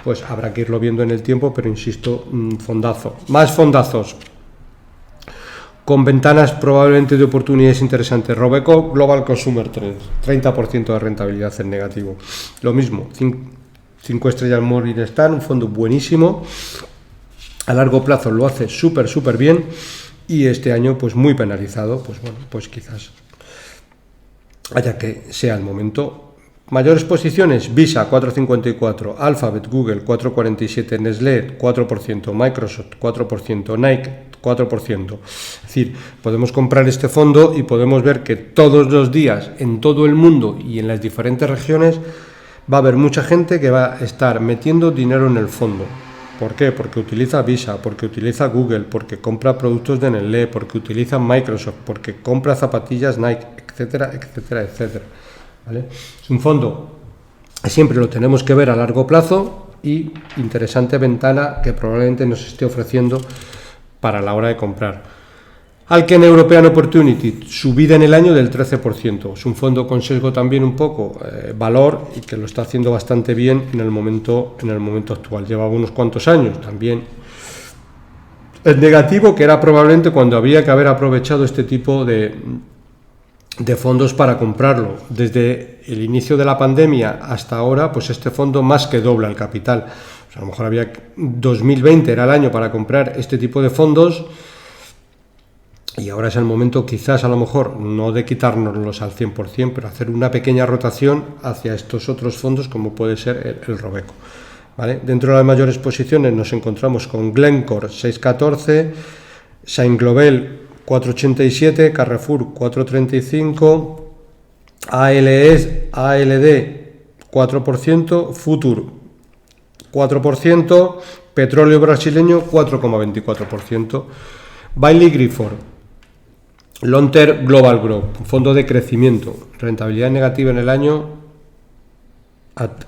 pues habrá que irlo viendo en el tiempo, pero insisto, fondazo. Más fondazos con ventanas probablemente de oportunidades interesantes. Robeco Global Consumer Trends, 30% de rentabilidad en negativo. Lo mismo, 5 estrellas Morningstar, un fondo buenísimo. A largo plazo lo hace súper bien, y este año pues muy penalizado. Pues bueno, pues quizás haya que sea el momento. Mayores posiciones: Visa 4,54%, Alphabet, Google 4,47%, Nestlé 4%, Microsoft 4%, Nike 4%. Es decir, podemos comprar este fondo y podemos ver que todos los días en todo el mundo y en las diferentes regiones va a haber mucha gente que va a estar metiendo dinero en el fondo. ¿Por qué? Porque utiliza Visa, porque utiliza Google, porque compra productos de Nestlé, porque utiliza Microsoft, porque compra zapatillas Nike, etcétera, etcétera, etcétera. ¿Vale? Es un fondo que siempre lo tenemos que ver a largo plazo y interesante ventana que probablemente nos esté ofreciendo para la hora de comprar. Alken European Opportunity, subida en el año del 13%. Es un fondo con sesgo también un poco valor, y que lo está haciendo bastante bien en el momento actual. Lleva unos cuantos años también en negativo, que era probablemente cuando había que haber aprovechado este tipo de fondos para comprarlo. Desde el inicio de la pandemia hasta ahora, pues este fondo más que dobla el capital. O sea, a lo mejor 2020 era el año para comprar este tipo de fondos, y ahora es el momento, quizás a lo mejor no de quitárnoslos al 100%, pero hacer una pequeña rotación hacia estos otros fondos, como puede ser el Robeco. ¿Vale? Dentro de las mayores posiciones nos encontramos con Glencore 6,14%, Saint-Gobain 4,87%, Carrefour 4,35%, ALD 4%, Futur 4%, petróleo brasileño 4,24%. Bailey Gifford Long Term Global Growth, un fondo de crecimiento, rentabilidad negativa en el año,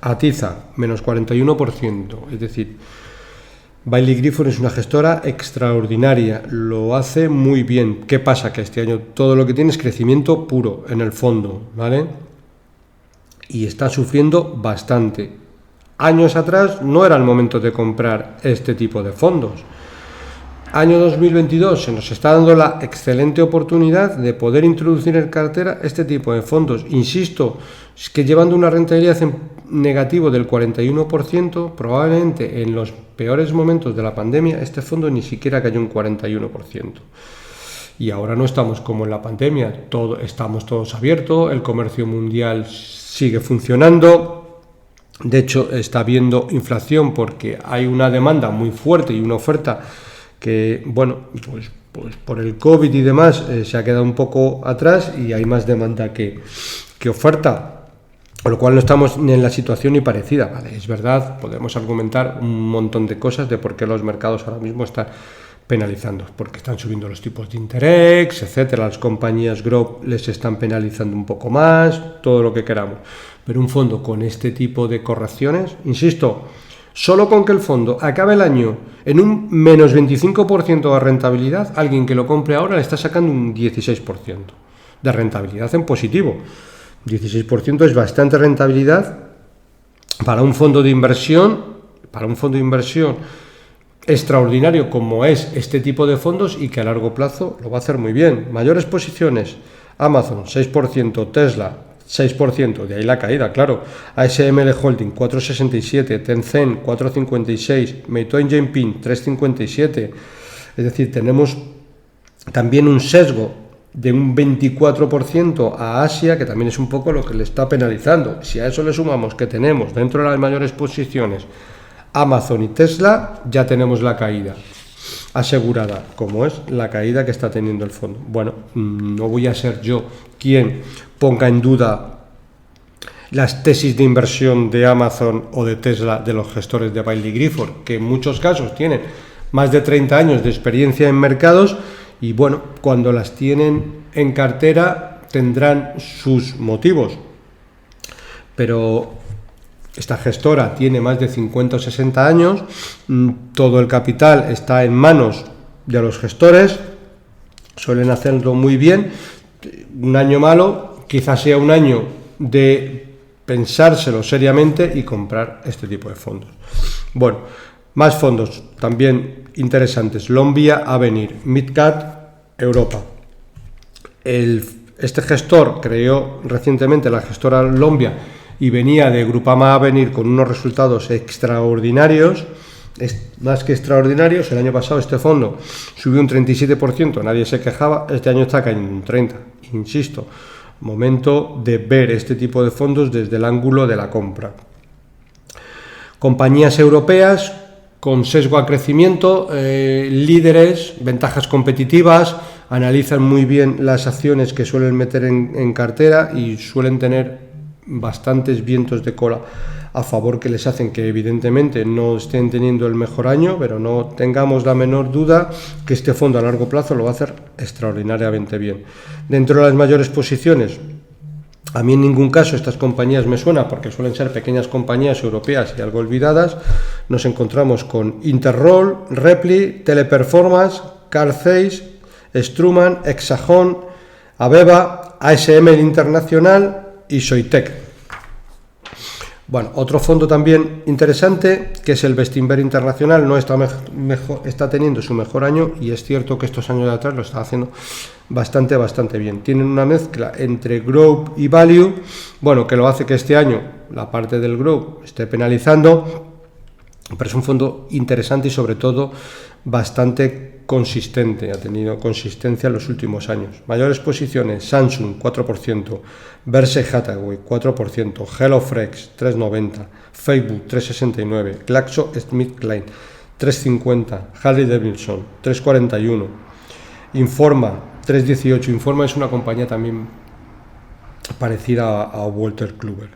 atiza menos 41%, es decir, Bailey Gifford es una gestora extraordinaria, lo hace muy bien. ¿Qué pasa? Que este año todo lo que tiene es crecimiento puro en el fondo, ¿vale? Y está sufriendo bastante. Años atrás no era el momento de comprar este tipo de fondos. Año 2022 se nos está dando la excelente oportunidad de poder introducir en cartera este tipo de fondos. Insisto, es que llevando una rentabilidad en negativo del 41%, probablemente en los peores momentos de la pandemia este fondo ni siquiera cayó un 41%. Y ahora no estamos como en la pandemia, estamos todos abiertos, el comercio mundial sigue funcionando. De hecho, está habiendo inflación porque hay una demanda muy fuerte y una oferta que, bueno, pues por el COVID y demás se ha quedado un poco atrás y hay más demanda que oferta, con lo cual no estamos ni en la situación ni parecida. Vale, es verdad, podemos argumentar un montón de cosas de por qué los mercados ahora mismo están penalizando, porque están subiendo los tipos de interés, etcétera. Las compañías growth les están penalizando un poco más, todo lo que queramos. Pero un fondo con este tipo de correcciones, insisto, solo con que el fondo acabe el año en un menos 25% de rentabilidad, alguien que lo compre ahora le está sacando un 16% de rentabilidad en positivo. 16% es bastante rentabilidad para un fondo de inversión, extraordinario como es este tipo de fondos y que a largo plazo lo va a hacer muy bien. Mayores posiciones: Amazon 6%, Tesla 6%, de ahí la caída, claro. ASML Holding 4,67, Tencent 4,56, Meituan Dianping 3,57. Es decir, tenemos también un sesgo de un 24% a Asia, que también es un poco lo que le está penalizando. Si a eso le sumamos que tenemos dentro de las mayores posiciones Amazon y Tesla, ya tenemos la caída asegurada, como es la caída que está teniendo el fondo. Bueno, no voy a ser yo quien ponga en duda las tesis de inversión de Amazon o de Tesla de los gestores de Baillie Gifford, que en muchos casos tienen más de 30 años de experiencia en mercados y, bueno, cuando las tienen en cartera tendrán sus motivos. Pero esta gestora tiene más de 50 o 60 años, todo el capital está en manos de los gestores, suelen hacerlo muy bien. Un año malo quizás sea un año de pensárselo seriamente y comprar este tipo de fondos. Bueno, más fondos también interesantes: Lombia, Avenir, Midcat, Europa. Este gestor creó recientemente la gestora Lombia y venía de Grupama Avenir con unos resultados extraordinarios, más que extraordinarios. El año pasado este fondo subió un 37%, nadie se quejaba, este año está cayendo un 30%. Insisto, momento de ver este tipo de fondos desde el ángulo de la compra. Compañías europeas con sesgo a crecimiento, líderes, ventajas competitivas, analizan muy bien las acciones que suelen meter en cartera y suelen tener bastantes vientos de cola a favor que les hacen que evidentemente no estén teniendo el mejor año, pero no tengamos la menor duda que este fondo a largo plazo lo va a hacer extraordinariamente bien. Dentro de las mayores posiciones, a mí en ningún caso estas compañías me suenan porque suelen ser pequeñas compañías europeas y algo olvidadas. Nos encontramos con Interroll, Repli, Teleperformance, Carl Zeiss, Straumann, Hexagon, Abeva, ASML Internacional y Soitec. Bueno, otro fondo también interesante que es el Bestinver Internacional, no está teniendo su mejor año, y es cierto que estos años de atrás lo está haciendo bastante bien. Tienen una mezcla entre growth y value, bueno, que lo hace que este año la parte del growth esté penalizando, pero es un fondo interesante y sobre todo bastante consistente, ha tenido consistencia en los últimos años. Mayores posiciones: Samsung 4%, Berkshire Hathaway 4%, HelloFresh 3,90, Facebook 3,69, GlaxoSmithKline 3,50, Harley Davidson 3,41, Informa 3,18. Informa es una compañía también parecida a Walter Kluwer.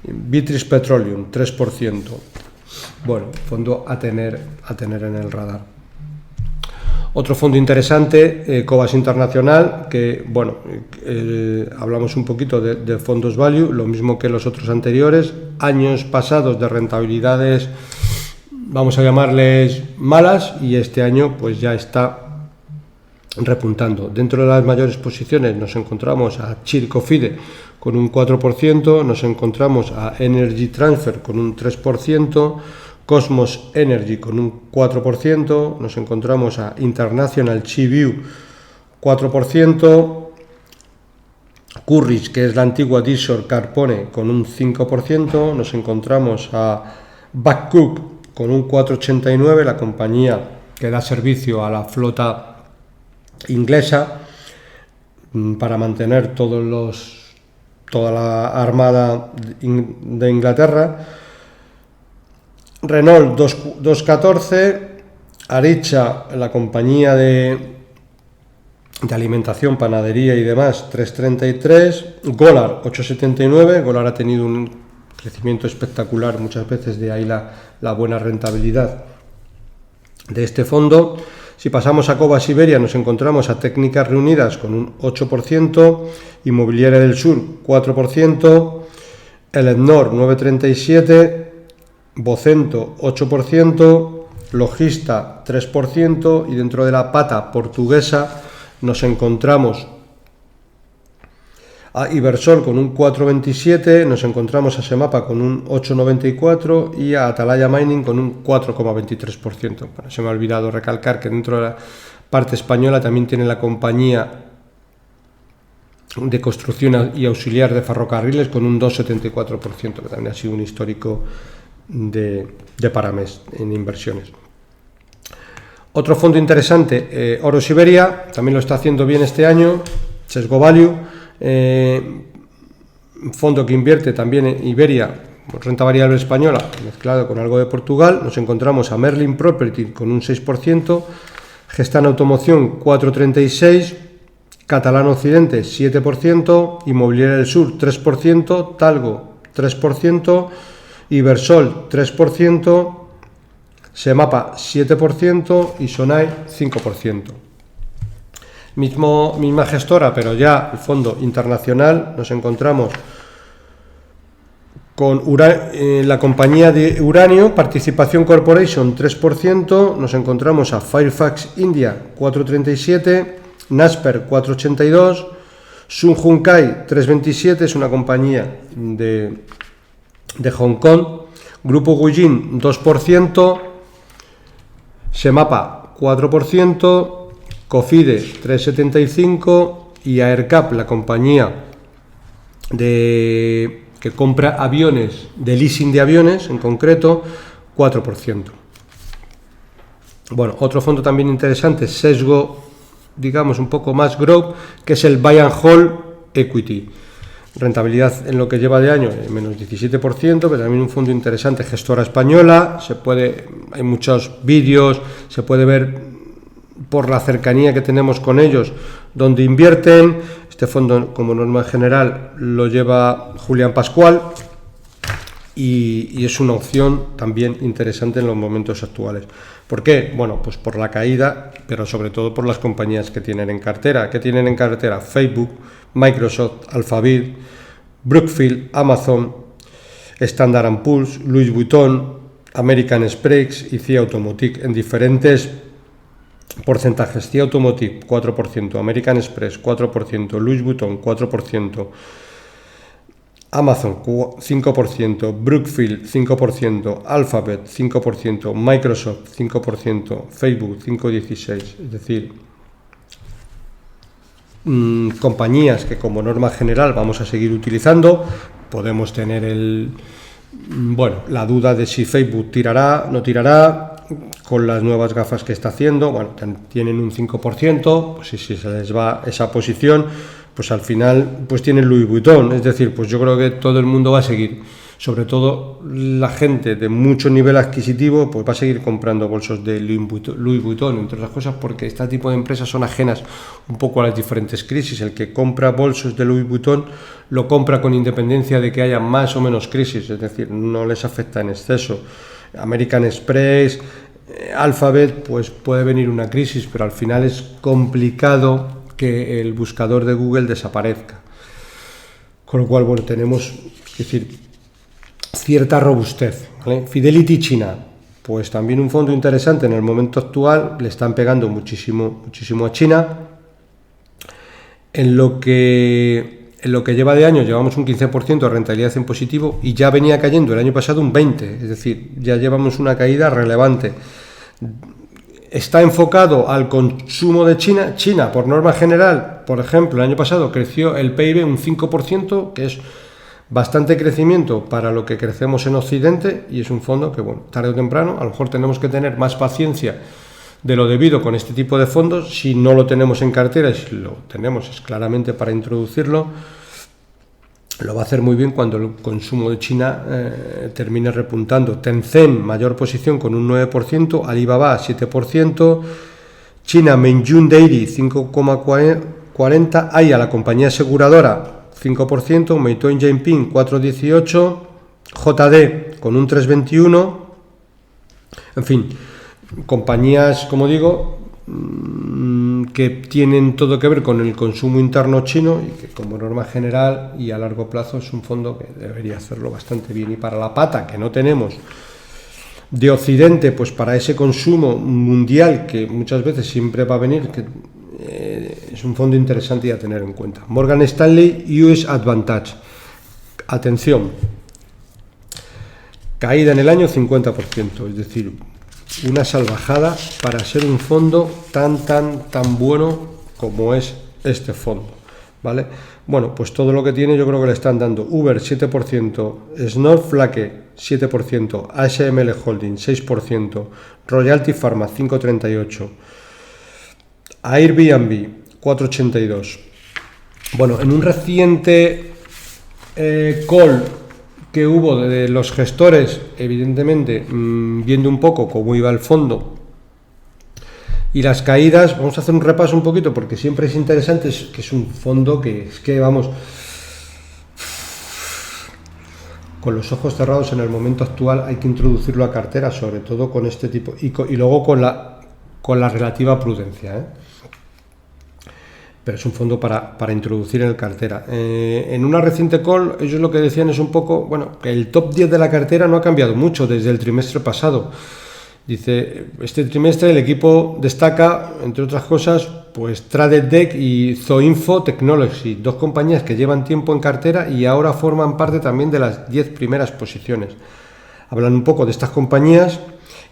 Beatrice Petroleum 3%. Bueno, fondo a tener en el radar. Otro fondo interesante, Cobas Internacional, que bueno, hablamos un poquito de fondos value, lo mismo que los otros anteriores, años pasados de rentabilidades, vamos a llamarles malas, y este año pues ya está repuntando. Dentro de las mayores posiciones nos encontramos a Chircofide con un 4%, nos encontramos a Energy Transfer con un 3%, Cosmos Energy con un 4%, nos encontramos a International Seaview 4%, Currys, que es la antigua Dishore Carpone, con un 5%, nos encontramos a Babcock con un 4,89%, la compañía que da servicio a la flota inglesa, para mantener toda la armada de Inglaterra. Renault 2.14, Aricha, la compañía de alimentación, panadería y demás, 3.33, Golar 8.79, Golar ha tenido un crecimiento espectacular, muchas veces de ahí la buena rentabilidad de este fondo. Si pasamos a Cobas Iberia, nos encontramos a Técnicas Reunidas con un 8%, Inmobiliaria del Sur 4%, el Ednor 9.37%, Vocento 8%, Logista 3%, y dentro de la pata portuguesa nos encontramos a Ibersol con un 4,27, nos encontramos a Semapa con un 8,94 y a Atalaya Mining con un 4,23%. Bueno, se me ha olvidado recalcar que dentro de la parte española también tiene la compañía de construcción y auxiliar de ferrocarriles con un 2,74%, que también ha sido un histórico de Paramés en inversiones. Otro fondo interesante, Oro Siberia, también lo está haciendo bien este año, Sesgo Value, un fondo que invierte también en Iberia, renta variable española, mezclado con algo de Portugal. Nos encontramos a Merlin Property con un 6%, Gestan Automoción 4,36%, Catalán Occidente 7%, Inmobiliaria del Sur 3%, Talgo 3%, Ibersol 3%, Semapa 7% y Sonai 5%. Misma gestora, pero ya el fondo internacional, nos encontramos con la compañía de uranio, Participación Corporation 3%, nos encontramos a Fairfax India 4,37%, Naspers 4,82%, Sun Hunkai 3,27%, es una compañía de Hong Kong, Grupo Gullin 2%, Semapa 4%, Cofide 3,75% y Aercap, la compañía que compra aviones, de leasing de aviones en concreto, 4%. Bueno, otro fondo también interesante, sesgo, digamos, un poco más growth, que es el Buy and Hold Equity. Rentabilidad en lo que lleva de año, menos 17%, pero también un fondo interesante, gestora española. Hay muchos vídeos, se puede ver por la cercanía que tenemos con ellos, donde invierten. Este fondo, como norma general, lo lleva Julián Pascual y es una opción también interesante en los momentos actuales. ¿Por qué? Bueno, pues por la caída, pero sobre todo por las compañías que tienen en cartera. ¿Qué tienen en cartera? Facebook, Microsoft, Alphabet, Brookfield, Amazon, Standard & Poor's, Louis Vuitton, American Express y CIA Automotive en diferentes porcentajes. CIA Automotive 4%, American Express 4%, Louis Vuitton 4%, Amazon 5%, Brookfield 5%, Alphabet 5%, Microsoft 5%, Facebook 5,16%. Es decir, compañías que como norma general vamos a seguir utilizando. Podemos tener la duda de si Facebook tirará, no tirará, con las nuevas gafas que está haciendo. Bueno, tienen un 5%, pues si se les va esa posición, pues al final pues tienen Louis Vuitton. Es decir, pues yo creo que todo el mundo va a seguir, sobre todo la gente de mucho nivel adquisitivo, pues va a seguir comprando bolsos de Louis Vuitton, entre otras cosas porque este tipo de empresas son ajenas un poco a las diferentes crisis. El que compra bolsos de Louis Vuitton lo compra con independencia de que haya más o menos crisis, es decir, no les afecta en exceso. American Express, Alphabet, pues puede venir una crisis, pero al final es complicado que el buscador de Google desaparezca. Con lo cual, bueno, tenemos, es decir, cierta robustez, ¿vale? Fidelity China, pues también un fondo interesante en el momento actual. Le están pegando muchísimo a China. En lo que lleva de año llevamos un 15% de rentabilidad en positivo y ya venía cayendo el año pasado un 20%, es decir, ya llevamos una caída relevante. Está enfocado al consumo de China. China, por norma general, por ejemplo, el año pasado creció el PIB un 5%, que es bastante crecimiento para lo que crecemos en Occidente, y es un fondo que, bueno, tarde o temprano, a lo mejor tenemos que tener más paciencia de lo debido con este tipo de fondos. Si no lo tenemos en cartera, y si lo tenemos es claramente para introducirlo, lo va a hacer muy bien cuando el consumo de China termine repuntando. Tencent, mayor posición con un 9%, Alibaba 7%, China Minjun Dairy 5,40%, Aya, la compañía aseguradora 5%, Meituan Dianping 4,18%, JD con un 3,21%, en fin, compañías, como digo, que tienen todo que ver con el consumo interno chino y que como norma general y a largo plazo es un fondo que debería hacerlo bastante bien. Y para la pata que no tenemos de Occidente, pues para ese consumo mundial que muchas veces siempre va a venir, que es un fondo interesante y a tener en cuenta. Morgan Stanley US Advantage. Atención, caída en el año 50%, es decir, una salvajada para ser un fondo tan bueno como es este fondo, ¿vale? Bueno, pues todo lo que tiene yo creo que le están dando Uber 7%, Snorflake 7%, ASML Holding 6%, Royalty Pharma 5,38%, Airbnb 4,82%. Bueno, en un reciente call que hubo de los gestores, evidentemente viendo un poco cómo iba el fondo y las caídas, vamos a hacer un repaso un poquito porque siempre es interesante, que es un fondo que es que vamos con los ojos cerrados en el momento actual, hay que introducirlo a cartera, sobre todo con este tipo y luego con la relativa prudencia, pero es un fondo para introducir en cartera. En una reciente call, ellos lo que decían es un poco, bueno, que el top 10 de la cartera no ha cambiado mucho desde el trimestre pasado. Dice, este trimestre el equipo destaca, entre otras cosas, pues TradeDeck y Zoinfo Technology, dos compañías que llevan tiempo en cartera y ahora forman parte también de las 10 primeras posiciones. Hablan un poco de estas compañías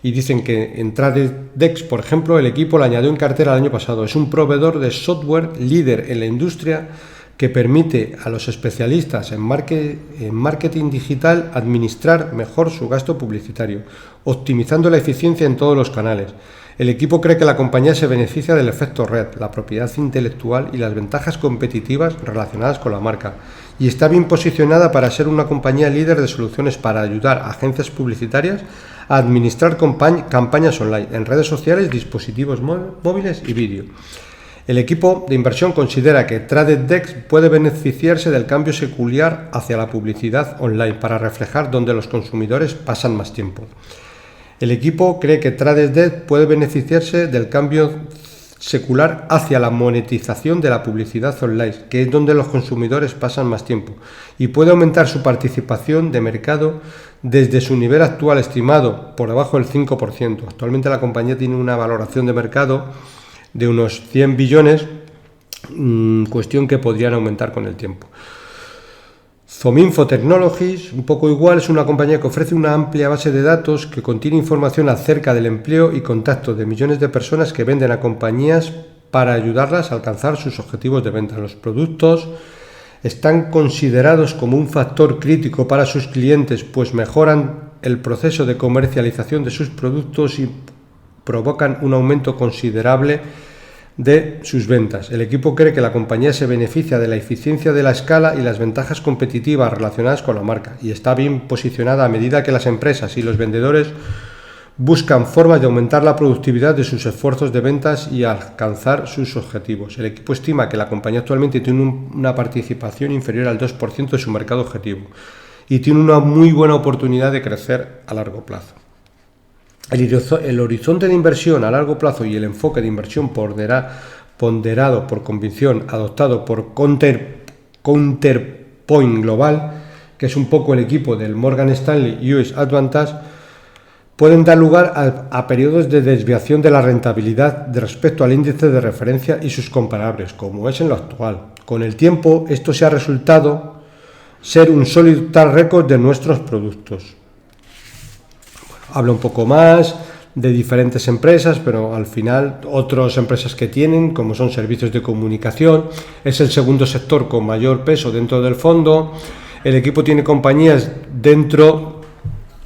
y dicen que en TradeDeck, por ejemplo, el equipo la añadió en cartera el año pasado. Es un proveedor de software líder en la industria que permite a los especialistas en marketing digital administrar mejor su gasto publicitario, optimizando la eficiencia en todos los canales. El equipo cree que la compañía se beneficia del efecto red, la propiedad intelectual y las ventajas competitivas relacionadas con la marca, y está bien posicionada para ser una compañía líder de soluciones para ayudar a agencias publicitarias a administrar campañas online en redes sociales, dispositivos móviles y vídeo. El equipo de inversión considera que TradeDeck puede beneficiarse del cambio secular hacia la publicidad online para reflejar donde los consumidores pasan más tiempo. El equipo cree que TradeDeck puede beneficiarse del cambio secular hacia la monetización de la publicidad online, que es donde los consumidores pasan más tiempo, y puede aumentar su participación de mercado desde su nivel actual estimado por debajo del 5%. Actualmente la compañía tiene una valoración de mercado de unos 100 billones, cuestión que podrían aumentar con el tiempo. Zominfo Technologies, un poco igual, es una compañía que ofrece una amplia base de datos que contiene información acerca del empleo y contacto de millones de personas que venden a compañías para ayudarlas a alcanzar sus objetivos de venta. Los productos están considerados como un factor crítico para sus clientes, pues mejoran el proceso de comercialización de sus productos y provocan un aumento considerable de sus ventas. El equipo cree que la compañía se beneficia de la eficiencia de la escala y las ventajas competitivas relacionadas con la marca y está bien posicionada a medida que las empresas y los vendedores buscan formas de aumentar la productividad de sus esfuerzos de ventas y alcanzar sus objetivos. El equipo estima que la compañía actualmente tiene una participación inferior al 2% de su mercado objetivo y tiene una muy buena oportunidad de crecer a largo plazo. El horizonte de inversión a largo plazo y el enfoque de inversión ponderado por convicción adoptado por Counterpoint Global, que es un poco el equipo del Morgan Stanley US Advantage, pueden dar lugar a periodos de desviación de la rentabilidad respecto al índice de referencia y sus comparables, como es en lo actual. Con el tiempo, esto se ha resultado ser un sólido track record de nuestros productos. Habla un poco más de diferentes empresas, pero al final otras empresas que tienen, como son servicios de comunicación, es el segundo sector con mayor peso dentro del fondo. El equipo tiene compañías dentro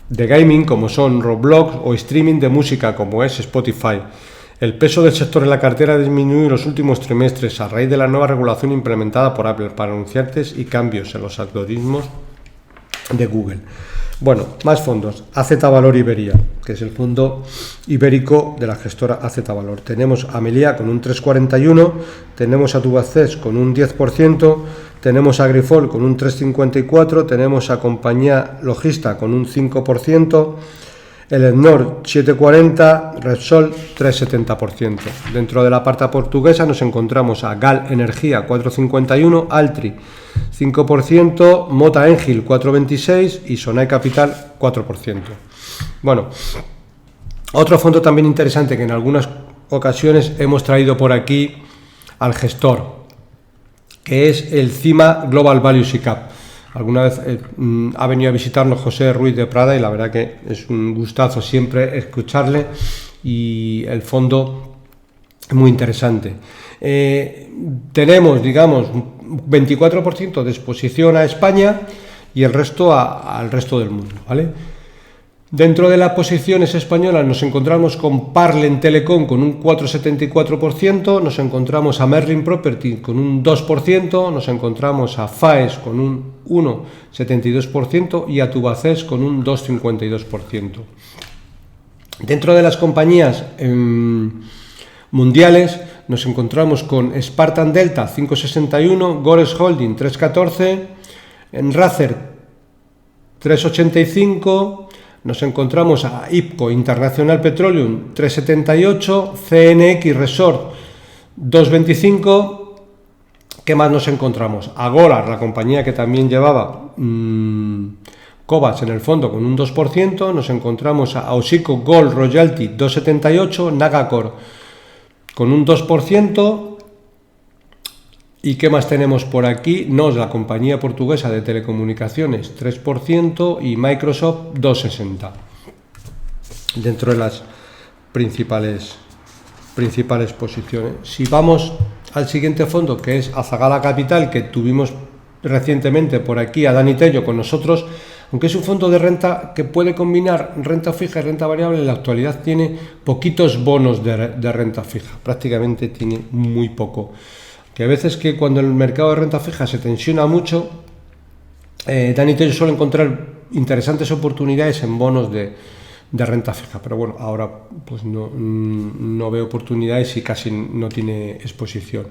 de gaming, como son Roblox, o streaming de música, como es Spotify. El peso del sector en la cartera ha disminuido en los últimos trimestres a raíz de la nueva regulación implementada por Apple para anunciantes y cambios en los algoritmos de Google. Bueno, más fondos. AZ Valor Iberia, que es el fondo ibérico de la gestora AZ Valor. Tenemos a Meliá con un 3,41, tenemos a Tubacex con un 10%, tenemos a Grifol con un 3,54, tenemos a Compañía Logista con un 5%, el Ednor 7,40, Repsol 3,70%. Dentro de la parte portuguesa nos encontramos a GAL Energía 4,51, Altri 5%, Mota Engil 4,26 y Sonae Capital 4%. Bueno, otro fondo también interesante que en algunas ocasiones hemos traído por aquí al gestor, que es el CIMA Global Value SICAV. Alguna vez ha venido a visitarnos José Ruiz de Prada y la verdad que es un gustazo siempre escucharle, y el fondo es muy interesante. Tenemos, digamos, 24% de exposición a España y el resto al resto del mundo, ¿vale? Dentro de las posiciones españolas nos encontramos con Parlen Telecom con un 4,74%, nos encontramos a Merlin Property con un 2%, nos encontramos a FAES con un 1,72% y a Tubacex con un 2,52%. Dentro de las compañías mundiales nos encontramos con Spartan Delta 5,61, Gores Holding 3,14, Enracer 3,85, nos encontramos a IPCO International Petroleum 3,78, CNX Resort 2,25. ¿Qué más nos encontramos? A Golar, la compañía que también llevaba Cobas en el fondo con un 2%, nos encontramos a Osico Gold Royalty 2,78, Nagacor con un 2%. ¿Y qué más tenemos por aquí? NOS, la compañía portuguesa de telecomunicaciones, 3% y Microsoft 2,60%. Dentro de las principales posiciones. Si vamos al siguiente fondo, que es Azagala Capital, que tuvimos recientemente por aquí a Dani Tello con nosotros, aunque es un fondo de renta que puede combinar renta fija y renta variable, en la actualidad tiene poquitos bonos de renta fija, prácticamente tiene muy poco. Que a veces que cuando el mercado de renta fija se tensiona mucho, Dani Tello suele encontrar interesantes oportunidades en bonos de renta fija, pero bueno, ahora pues no veo oportunidades y casi no tiene exposición.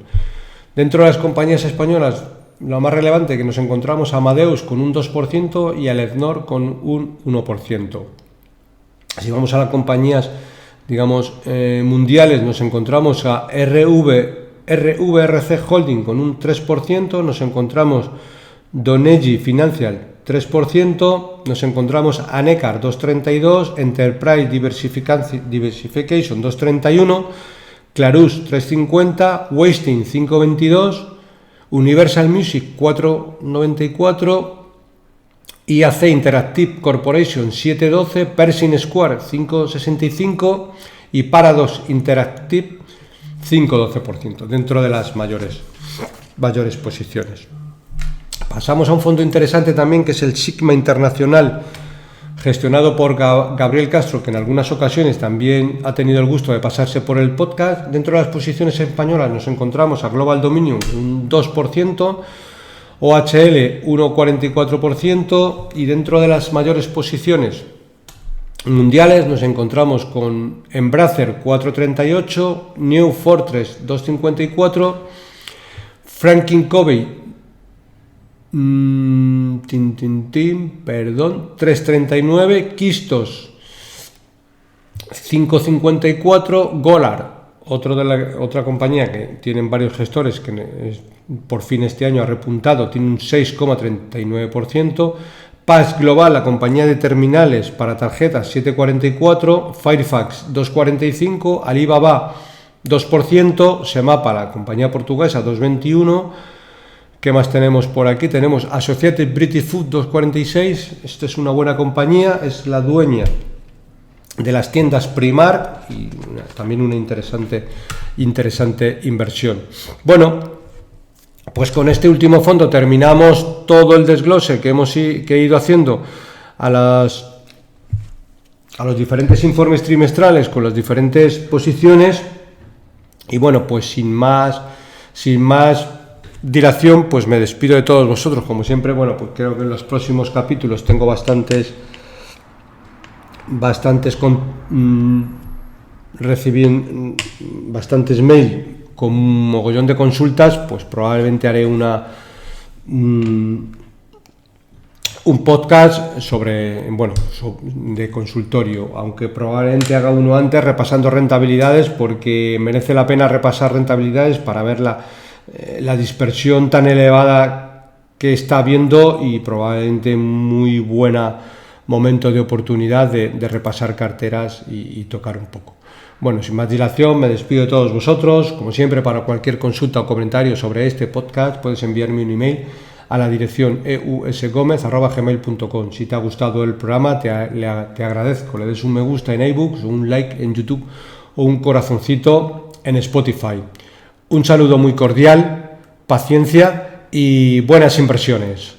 Dentro de las compañías españolas, lo más relevante que nos encontramos a Amadeus con un 2% y a Ednor con un 1%. Si vamos a las compañías, digamos, mundiales, nos encontramos a RVRC Holding con un 3%, nos encontramos Donegi Financial 3%, nos encontramos a Necar 2,32%, Enterprise Diversification 2,31%, Clarus 3,50%, Wasting 5,22%, Universal Music 4,94%, IAC Interactive Corporation 7,12%, Pershing Square 5,65% y Paradox Interactive 5,12%, dentro de las mayores posiciones. Pasamos a un fondo interesante también, que es el Sigma Internacional, gestionado por Gabriel Castro, que en algunas ocasiones también ha tenido el gusto de pasarse por el podcast. Dentro de las posiciones españolas nos encontramos a Global Dominion un 2%, OHL 1,44%, y dentro de las mayores posiciones mundiales nos encontramos con Embracer 4,38, New Fortress 2,54, Franklin Covey 3,39, Quistos 5,54, Golar, otra compañía que tienen varios gestores, que por fin este año ha repuntado, tiene un 6,39%, Pax Global, la compañía de terminales para tarjetas, 7,44, Fairfax 2,45, Alibaba 2%, Semapa, la compañía portuguesa, 2,21. ¿Qué más tenemos por aquí? Tenemos Associated British Food 2,46. Esta es una buena compañía, es la dueña de las tiendas Primark y también una interesante inversión. Bueno, pues con este último fondo terminamos todo el desglose que he ido haciendo a los diferentes informes trimestrales con las diferentes posiciones. Y bueno, pues sin más dilación, pues me despido de todos vosotros. Como siempre, bueno, pues creo que en los próximos capítulos tengo bastantes mails con un mogollón de consultas, pues probablemente haré un podcast de consultorio, aunque probablemente haga uno antes repasando rentabilidades, porque merece la pena repasar rentabilidades para ver la dispersión tan elevada que está habiendo, y probablemente muy buena momento de oportunidad de repasar carteras y tocar un poco. Bueno, sin más dilación, me despido de todos vosotros. Como siempre, para cualquier consulta o comentario sobre este podcast, puedes enviarme un email a la dirección eusgomez@gmail.com. Si te ha gustado el programa, te agradezco le des un me gusta en iBooks, un like en YouTube o un corazoncito en Spotify. Un saludo muy cordial, paciencia y buenas impresiones.